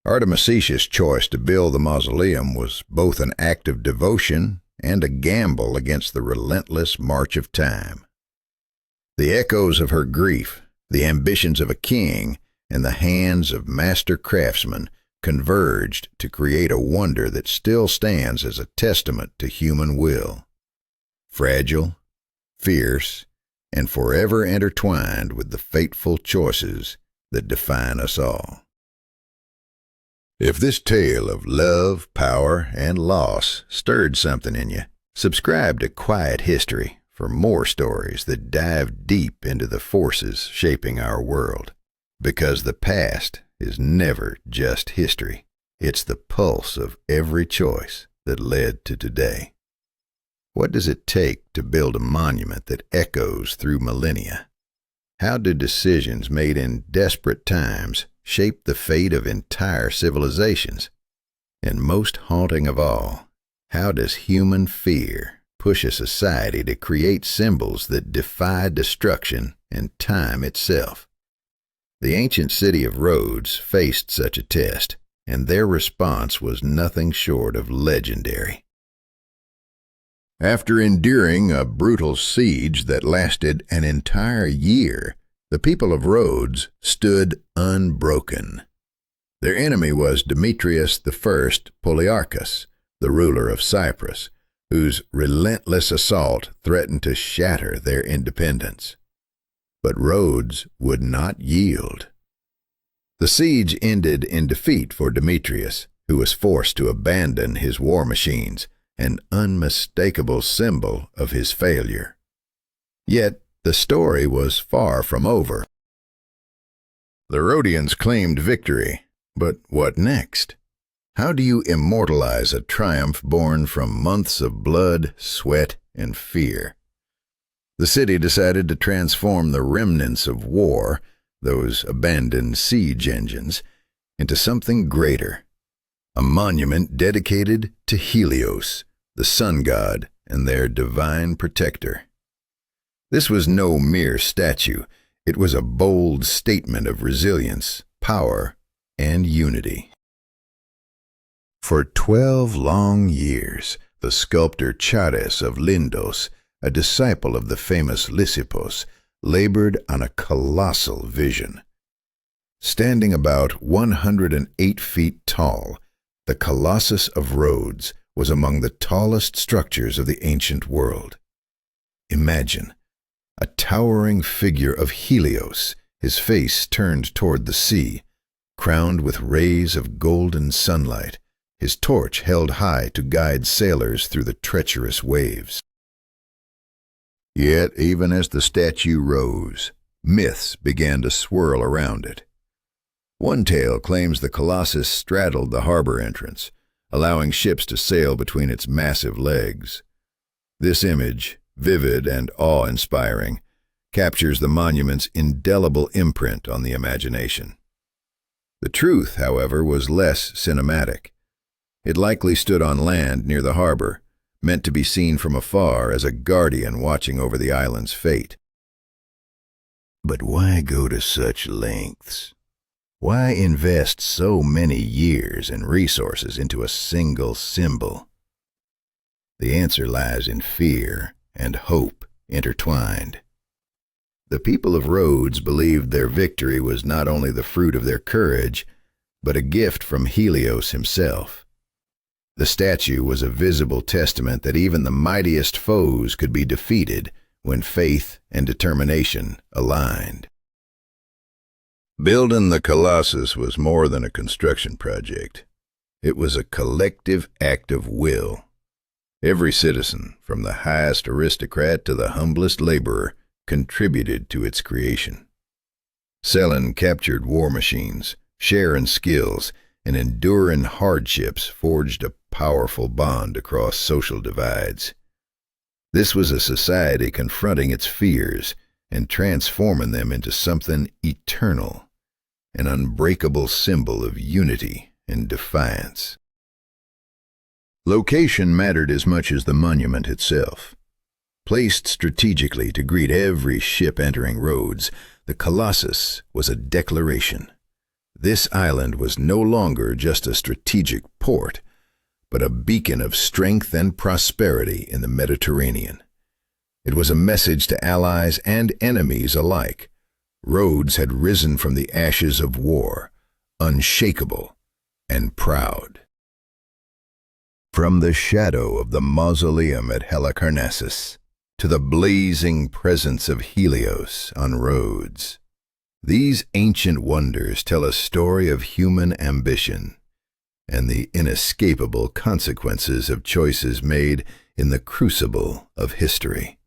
Artemisia's choice to build the mausoleum was both an act of devotion and a gamble against the relentless march of time. The echoes of her grief, the ambitions of a king, and the hands of master craftsmen converged to create a wonder that still stands as a testament to human will. Fragile, fierce, and forever intertwined with the fateful choices that define us all. If this tale of love, power, and loss stirred something in you, subscribe to Quiet History for more stories that dive deep into the forces shaping our world. Because the past is never just history. It's the pulse of every choice that led to today. What does it take to build a monument that echoes through millennia? How do decisions made in desperate times shape the fate of entire civilizations? And most haunting of all, how does human fear push a society to create symbols that defy destruction and time itself? The ancient city of Rhodes faced such a test, and their response was nothing short of legendary. After enduring a brutal siege that lasted an entire year, the people of Rhodes stood unbroken. Their enemy was Demetrius I Poliarchus, the ruler of Cyprus, whose relentless assault threatened to shatter their independence. But Rhodes would not yield. The siege ended in defeat for Demetrius, who was forced to abandon his war machines, an unmistakable symbol of his failure. Yet the story was far from over. The Rhodians claimed victory, but what next? How do you immortalize a triumph born from months of blood, sweat, and fear? The city decided to transform the remnants of war, those abandoned siege engines, into something greater, a monument dedicated to Helios, the sun god and their divine protector. This was no mere statue. It was a bold statement of resilience, power, and unity. For 12 long years, the sculptor Chares of Lindos, a disciple of the famous Lysippos, labored on a colossal vision. Standing about 108 feet tall, the Colossus of Rhodes was among the tallest structures of the ancient world. Imagine a towering figure of Helios, his face turned toward the sea, crowned with rays of golden sunlight, his torch held high to guide sailors through the treacherous waves. Yet, even as the statue rose, myths began to swirl around it. One tale claims the Colossus straddled the harbor entrance, allowing ships to sail between its massive legs. This image, vivid and awe-inspiring, captures the monument's indelible imprint on the imagination. The truth, however, was less cinematic. It likely stood on land near the harbor, meant to be seen from afar as a guardian watching over the island's fate. But why go to such lengths? Why invest so many years and resources into a single symbol? The answer lies in fear and hope intertwined. The people of Rhodes believed their victory was not only the fruit of their courage, but a gift from Helios himself. The statue was a visible testament that even the mightiest foes could be defeated when faith and determination aligned. Building the Colossus was more than a construction project. It was a collective act of will. Every citizen, from the highest aristocrat to the humblest laborer, contributed to its creation. Selling captured war machines, sharing skills, and enduring hardships forged a powerful bond across social divides. This was a society confronting its fears and transforming them into something eternal, an unbreakable symbol of unity and defiance. Location mattered as much as the monument itself. Placed strategically to greet every ship entering Rhodes, the Colossus was a declaration. This island was no longer just a strategic port, but a beacon of strength and prosperity in the Mediterranean. It was a message to allies and enemies alike. Rhodes had risen from the ashes of war, unshakable and proud. From the shadow of the mausoleum at Halicarnassus to the blazing presence of Helios on Rhodes, these ancient wonders tell a story of human ambition and the inescapable consequences of choices made in the crucible of history.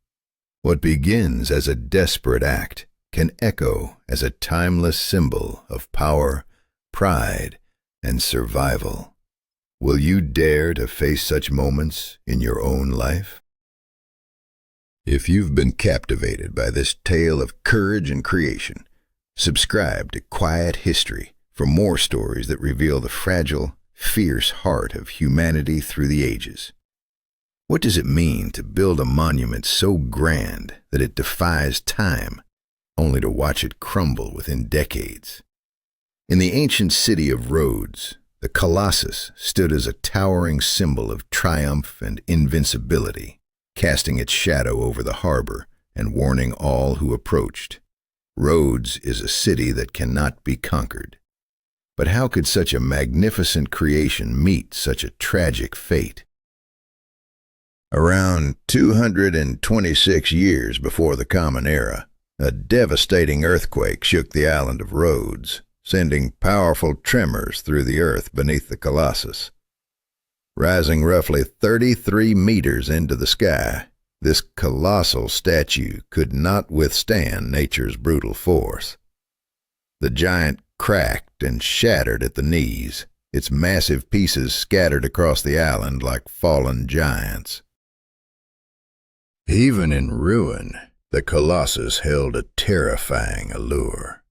What begins as a desperate act can echo as a timeless symbol of power, pride, and survival. Will you dare to face such moments in your own life? If you've been captivated by this tale of courage and creation, subscribe to Quiet History for more stories that reveal the fragile, fierce heart of humanity through the ages. What does it mean to build a monument so grand that it defies time, only to watch it crumble within decades? In the ancient city of Rhodes, the Colossus stood as a towering symbol of triumph and invincibility, casting its shadow over the harbor and warning all who approached. Rhodes is a city that cannot be conquered. But how could such a magnificent creation meet such a tragic fate? Around 226 years before the Common Era, a devastating earthquake shook the island of Rhodes, sending powerful tremors through the earth beneath the Colossus. Rising roughly 33 meters into the sky, this colossal statue could not withstand nature's brutal force. The giant cracked and shattered at the knees, its massive pieces scattered across the island like fallen giants. Even in ruin, the Colossus held a terrifying allure.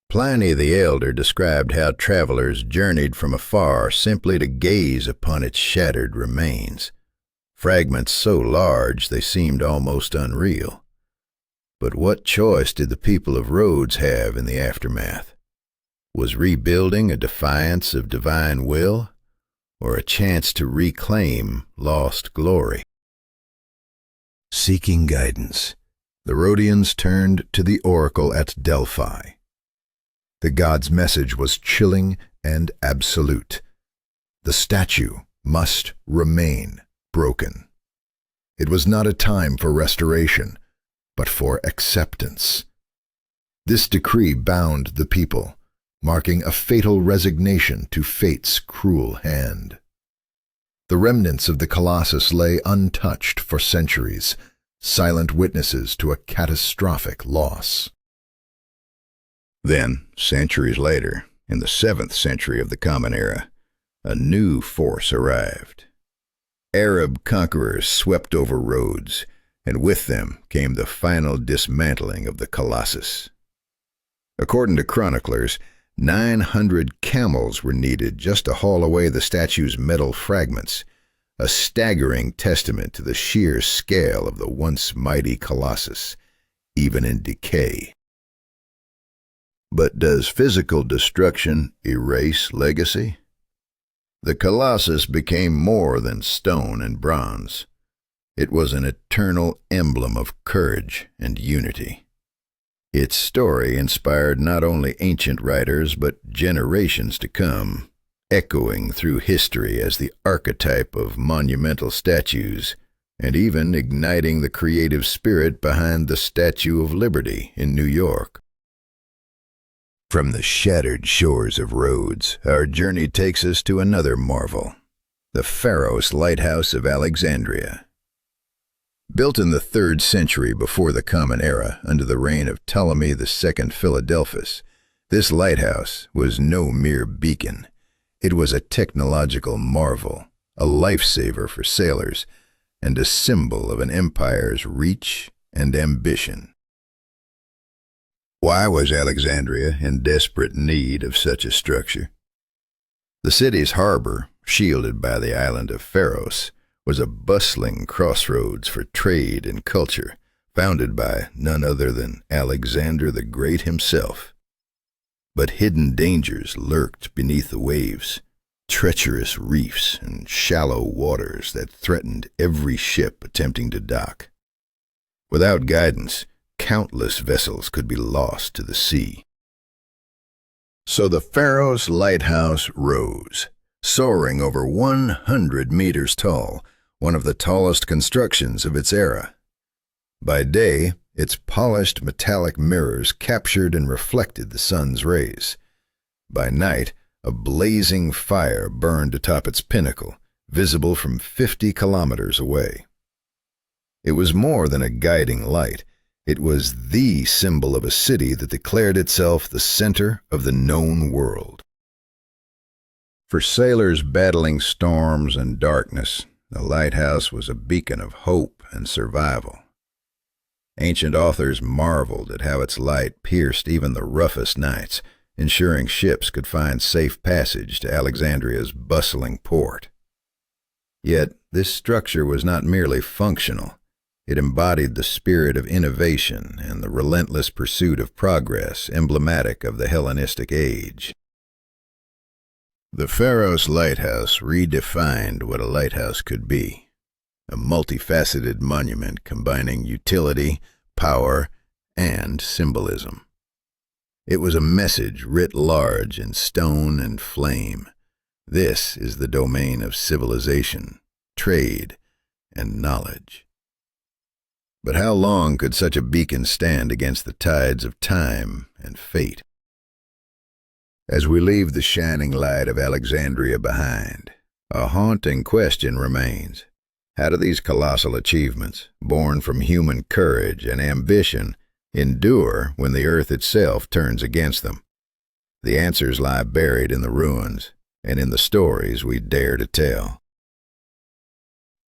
Pliny the Elder described how travelers journeyed from afar simply to gaze upon its shattered remains, fragments so large they seemed almost unreal. But what choice did the people of Rhodes have in the aftermath? Was rebuilding a defiance of divine will, or a chance to reclaim lost glory? Seeking guidance, the Rhodians turned to the oracle at Delphi. The god's message was chilling and absolute. The statue must remain broken. It was not a time for restoration, but for acceptance. This decree bound the people, marking a fatal resignation to fate's cruel hand. The remnants of the Colossus lay untouched for centuries, silent witnesses to a catastrophic loss. Then, centuries later, in the 7th century of the Common Era, a new force arrived. Arab conquerors swept over Rhodes, and with them came the final dismantling of the Colossus. According to chroniclers, 900 camels were needed just to haul away the statue's metal fragments, a staggering testament to the sheer scale of the once mighty colossus, even in decay. But does physical destruction erase legacy? The colossus became more than stone and bronze. It was an eternal emblem of courage and unity. Its story inspired not only ancient writers but generations to come, echoing through history as the archetype of monumental statues, and even igniting the creative spirit behind the Statue of Liberty in New York. From the shattered shores of Rhodes, our journey takes us to another marvel, the Pharos Lighthouse of Alexandria. Built in the 3rd century before the Common Era under the reign of Ptolemy II Philadelphus, this lighthouse was no mere beacon. It was a technological marvel, a lifesaver for sailors, and a symbol of an empire's reach and ambition. Why was Alexandria in desperate need of such a structure? The city's harbor, shielded by the island of Pharos, was a bustling crossroads for trade and culture, founded by none other than Alexander the Great himself. But hidden dangers lurked beneath the waves, treacherous reefs and shallow waters that threatened every ship attempting to dock. Without guidance, countless vessels could be lost to the sea. So the Pharos Lighthouse rose, soaring over 100 meters tall, one of the tallest constructions of its era. By day, its polished metallic mirrors captured and reflected the sun's rays. By night, a blazing fire burned atop its pinnacle, visible from 50 kilometers away. It was more than a guiding light. It was the symbol of a city that declared itself the center of the known world. For sailors battling storms and darkness, the lighthouse was a beacon of hope and survival. Ancient authors marveled at how its light pierced even the roughest nights, ensuring ships could find safe passage to Alexandria's bustling port. Yet, this structure was not merely functional. It embodied the spirit of innovation and the relentless pursuit of progress emblematic of the Hellenistic age. The Pharos Lighthouse redefined what a lighthouse could be, a multifaceted monument combining utility, power, and symbolism. It was a message writ large in stone and flame. This is the domain of civilization, trade, and knowledge. But how long could such a beacon stand against the tides of time and fate? As we leave the shining light of Alexandria behind, a haunting question remains. How do these colossal achievements, born from human courage and ambition, endure when the earth itself turns against them? The answers lie buried in the ruins and in the stories we dare to tell.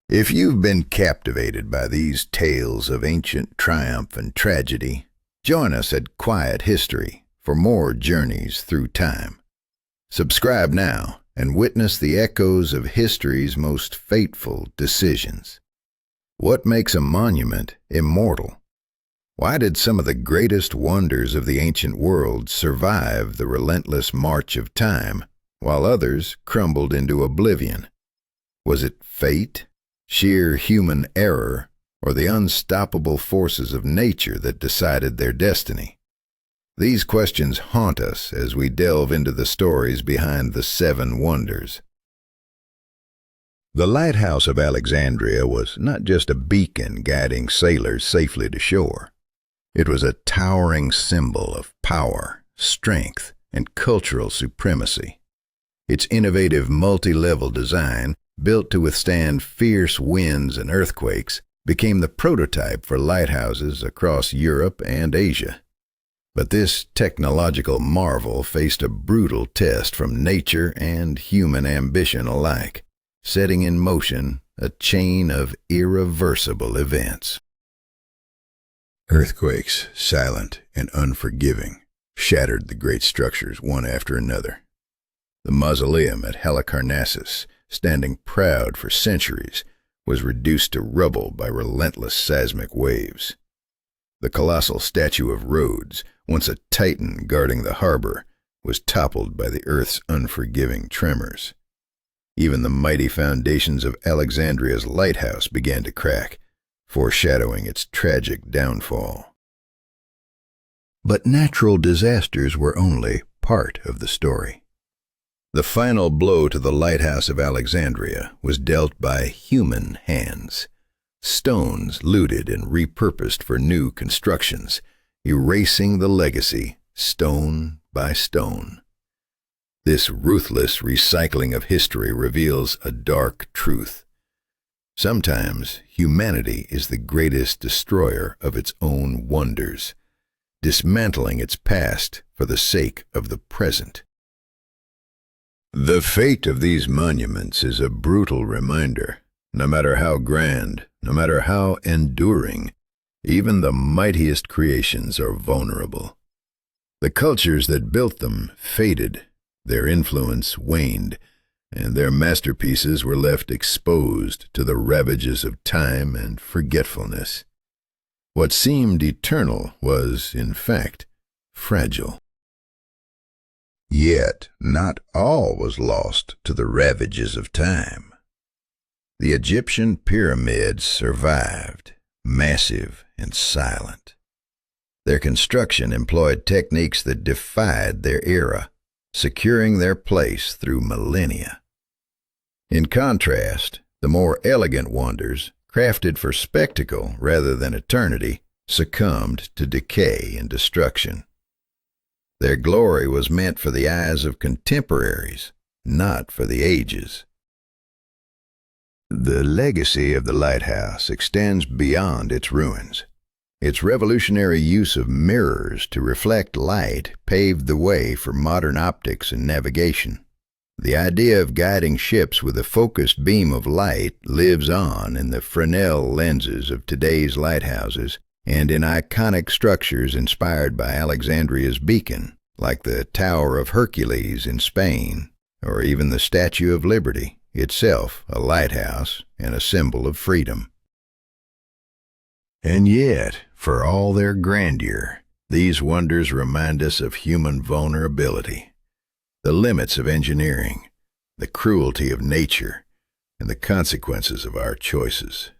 If you've been captivated by these tales of ancient triumph and tragedy, join us at Quiet History for more journeys through time. Subscribe now and witness the echoes of history's most fateful decisions. What makes a monument immortal? Why did some of the greatest wonders of the ancient world survive the relentless march of time, while others crumbled into oblivion? Was it fate, sheer human error, or the unstoppable forces of nature that decided their destiny? These questions haunt us as we delve into the stories behind the 7 wonders. The Lighthouse of Alexandria was not just a beacon guiding sailors safely to shore. It was a towering symbol of power, strength, and cultural supremacy. Its innovative multi-level design, built to withstand fierce winds and earthquakes, became the prototype for lighthouses across Europe and Asia. But this technological marvel faced a brutal test from nature and human ambition alike, setting in motion a chain of irreversible events. Earthquakes, silent and unforgiving, shattered the great structures one after another. The mausoleum at Halicarnassus, standing proud for centuries, was reduced to rubble by relentless seismic waves. The colossal statue of Rhodes, once a titan guarding the harbor, was toppled by the earth's unforgiving tremors. Even the mighty foundations of Alexandria's lighthouse began to crack, foreshadowing its tragic downfall. But natural disasters were only part of the story. The final blow to the lighthouse of Alexandria was dealt by human hands. Stones looted and repurposed for new constructions, erasing the legacy stone by stone. This ruthless recycling of history reveals a dark truth. Sometimes humanity is the greatest destroyer of its own wonders, dismantling its past for the sake of the present. The fate of these monuments is a brutal reminder. No matter how grand, no matter how enduring, even the mightiest creations are vulnerable. The cultures that built them faded, their influence waned, and their masterpieces were left exposed to the ravages of time and forgetfulness. What seemed eternal was, in fact, fragile. Yet not all was lost to the ravages of time. The Egyptian pyramids survived, massive and silent. Their construction employed techniques that defied their era, securing their place through millennia. In contrast, the more elegant wonders, crafted for spectacle rather than eternity, succumbed to decay and destruction. Their glory was meant for the eyes of contemporaries, not for the ages. The legacy of the lighthouse extends beyond its ruins. Its revolutionary use of mirrors to reflect light paved the way for modern optics and navigation. The idea of guiding ships with a focused beam of light lives on in the Fresnel lenses of today's lighthouses and in iconic structures inspired by Alexandria's beacon, like the Tower of Hercules in Spain, or even the Statue of Liberty, itself a lighthouse and a symbol of freedom. And yet, for all their grandeur, these wonders remind us of human vulnerability, the limits of engineering, the cruelty of nature, and the consequences of our choices.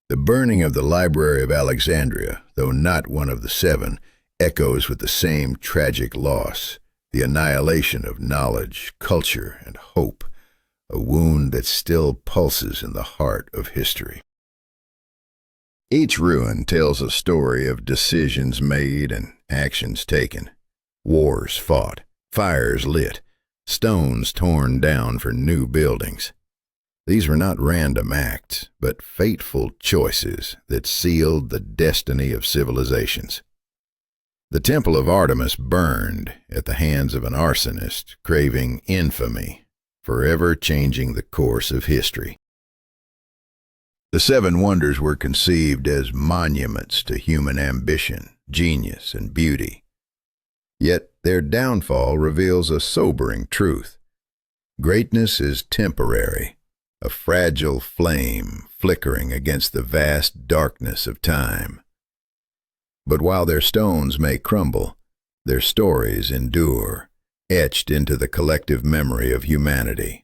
The burning of the Library of Alexandria, though not one of the seven, echoes with the same tragic loss, the annihilation of knowledge, culture, and hope, a wound that still pulses in the heart of history. Each ruin tells a story of decisions made and actions taken, wars fought, fires lit, stones torn down for new buildings. These were not random acts, but fateful choices that sealed the destiny of civilizations. The Temple of Artemis burned at the hands of an arsonist craving infamy, forever changing the course of history. The seven wonders were conceived as monuments to human ambition, genius, and beauty. Yet their downfall reveals a sobering truth. Greatness is temporary, a fragile flame flickering against the vast darkness of time. But while their stones may crumble, their stories endure, etched into the collective memory of humanity.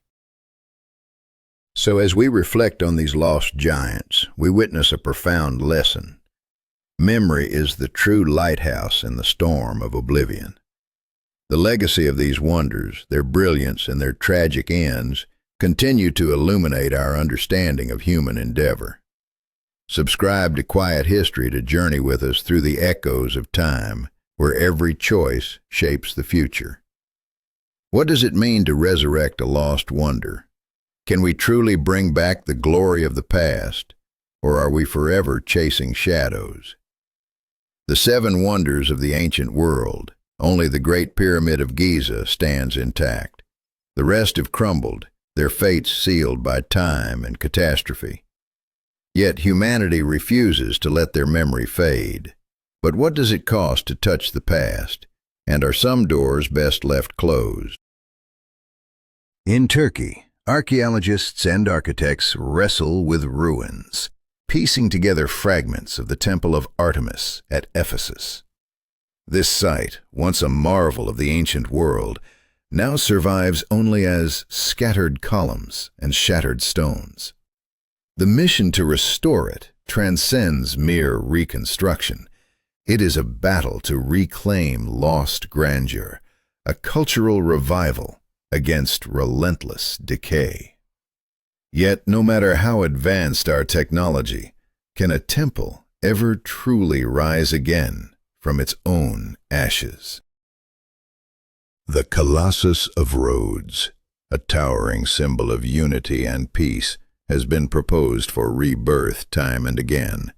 So as we reflect on these lost giants, we witness a profound lesson. Memory is the true lighthouse in the storm of oblivion. The legacy of these wonders, their brilliance and their tragic ends, continue to illuminate our understanding of human endeavor. Subscribe to Quiet History to journey with us through the echoes of time, where every choice shapes the future. What does it mean to resurrect a lost wonder? Can we truly bring back the glory of the past, or are we forever chasing shadows? The seven wonders of the ancient world, only the Great Pyramid of Giza stands intact. The rest have crumbled, their fates sealed by time and catastrophe. Yet humanity refuses to let their memory fade. But what does it cost to touch the past, And are some doors best left closed? In Turkey, archaeologists and architects wrestle with ruins, piecing together fragments of the Temple of Artemis at Ephesus. This site, once a marvel of the ancient world, now survives only as scattered columns and shattered stones. The mission to restore it transcends mere reconstruction. It is a battle to reclaim lost grandeur, a cultural revival against relentless decay. Yet, no matter how advanced our technology, can a temple ever truly rise again from its own ashes? The Colossus of Rhodes, a towering symbol of unity and peace, has been proposed for rebirth time and again.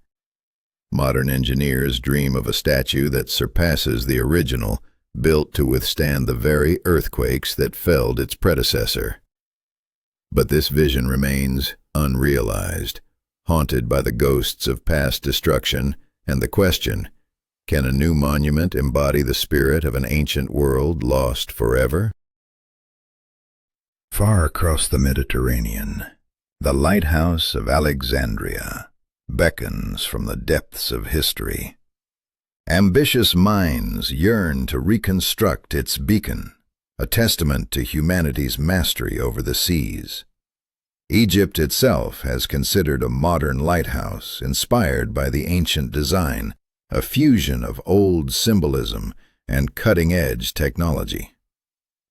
Modern engineers dream of a statue that surpasses the original, built to withstand the very earthquakes that felled its predecessor. But this vision remains unrealized, haunted by the ghosts of past destruction and the question, can a new monument embody the spirit of an ancient world lost forever? Far across the Mediterranean, the lighthouse of Alexandria beckons from the depths of history. Ambitious minds yearn to reconstruct its beacon, a testament to humanity's mastery over the seas. Egypt itself has considered a modern lighthouse inspired by the ancient design, a fusion of old symbolism and cutting-edge technology.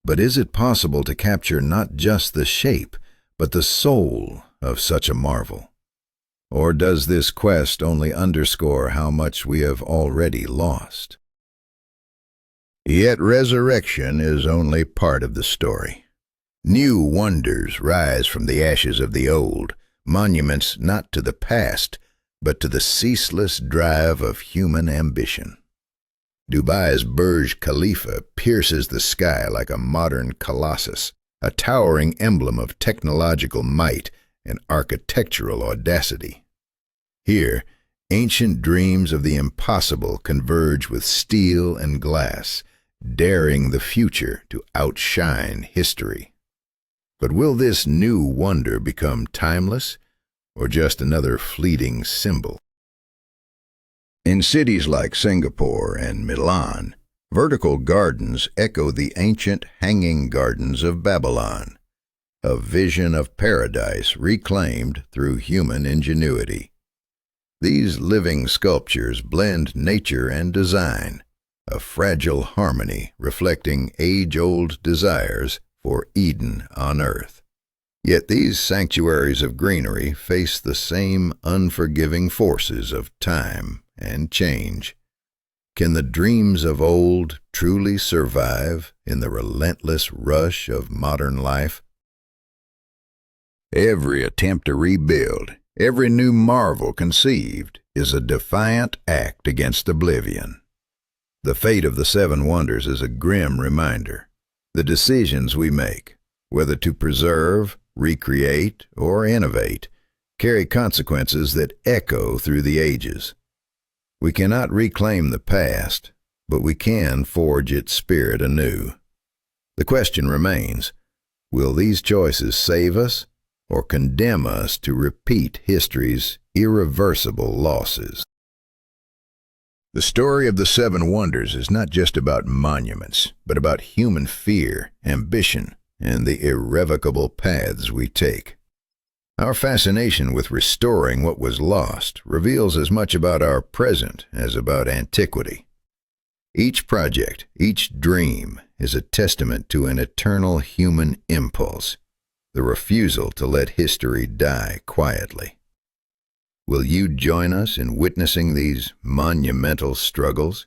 But is it possible to capture not just the shape, but the soul of such a marvel? Or does this quest only underscore how much we have already lost? Yet resurrection is only part of the story. New wonders rise from the ashes of the old, monuments not to the past, but to the ceaseless drive of human ambition. Dubai's Burj Khalifa pierces the sky like a modern colossus, a towering emblem of technological might and architectural audacity. Here, ancient dreams of the impossible converge with steel and glass, daring the future to outshine history. But will this new wonder become timeless, or just another fleeting symbol? In cities like Singapore and Milan, vertical gardens echo the ancient hanging gardens of Babylon, a vision of paradise reclaimed through human ingenuity. These living sculptures blend nature and design, a fragile harmony reflecting age-old desires for Eden on earth. Yet these sanctuaries of greenery face the same unforgiving forces of time and change. Can the dreams of old truly survive in the relentless rush of modern life? Every attempt to rebuild, every new marvel conceived, is a defiant act against oblivion. The fate of the Seven Wonders is a grim reminder. The decisions we make, whether to preserve, recreate, or innovate, carry consequences that echo through the ages. We cannot reclaim the past, but we can forge its spirit anew. The question remains, will these choices save us or condemn us to repeat history's irreversible losses? The story of the Seven Wonders is not just about monuments, but about human fear, ambition, and the irrevocable paths we take. Our fascination with restoring what was lost reveals as much about our present as about antiquity. Each project, each dream, is a testament to an eternal human impulse, the refusal to let history die quietly. Will you join us in witnessing these monumental struggles?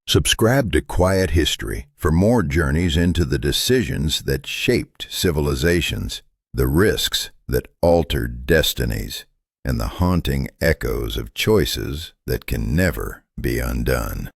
Subscribe to Quiet History for more journeys into the decisions that shaped civilizations, the risks that altered destinies, and the haunting echoes of choices that can never be undone.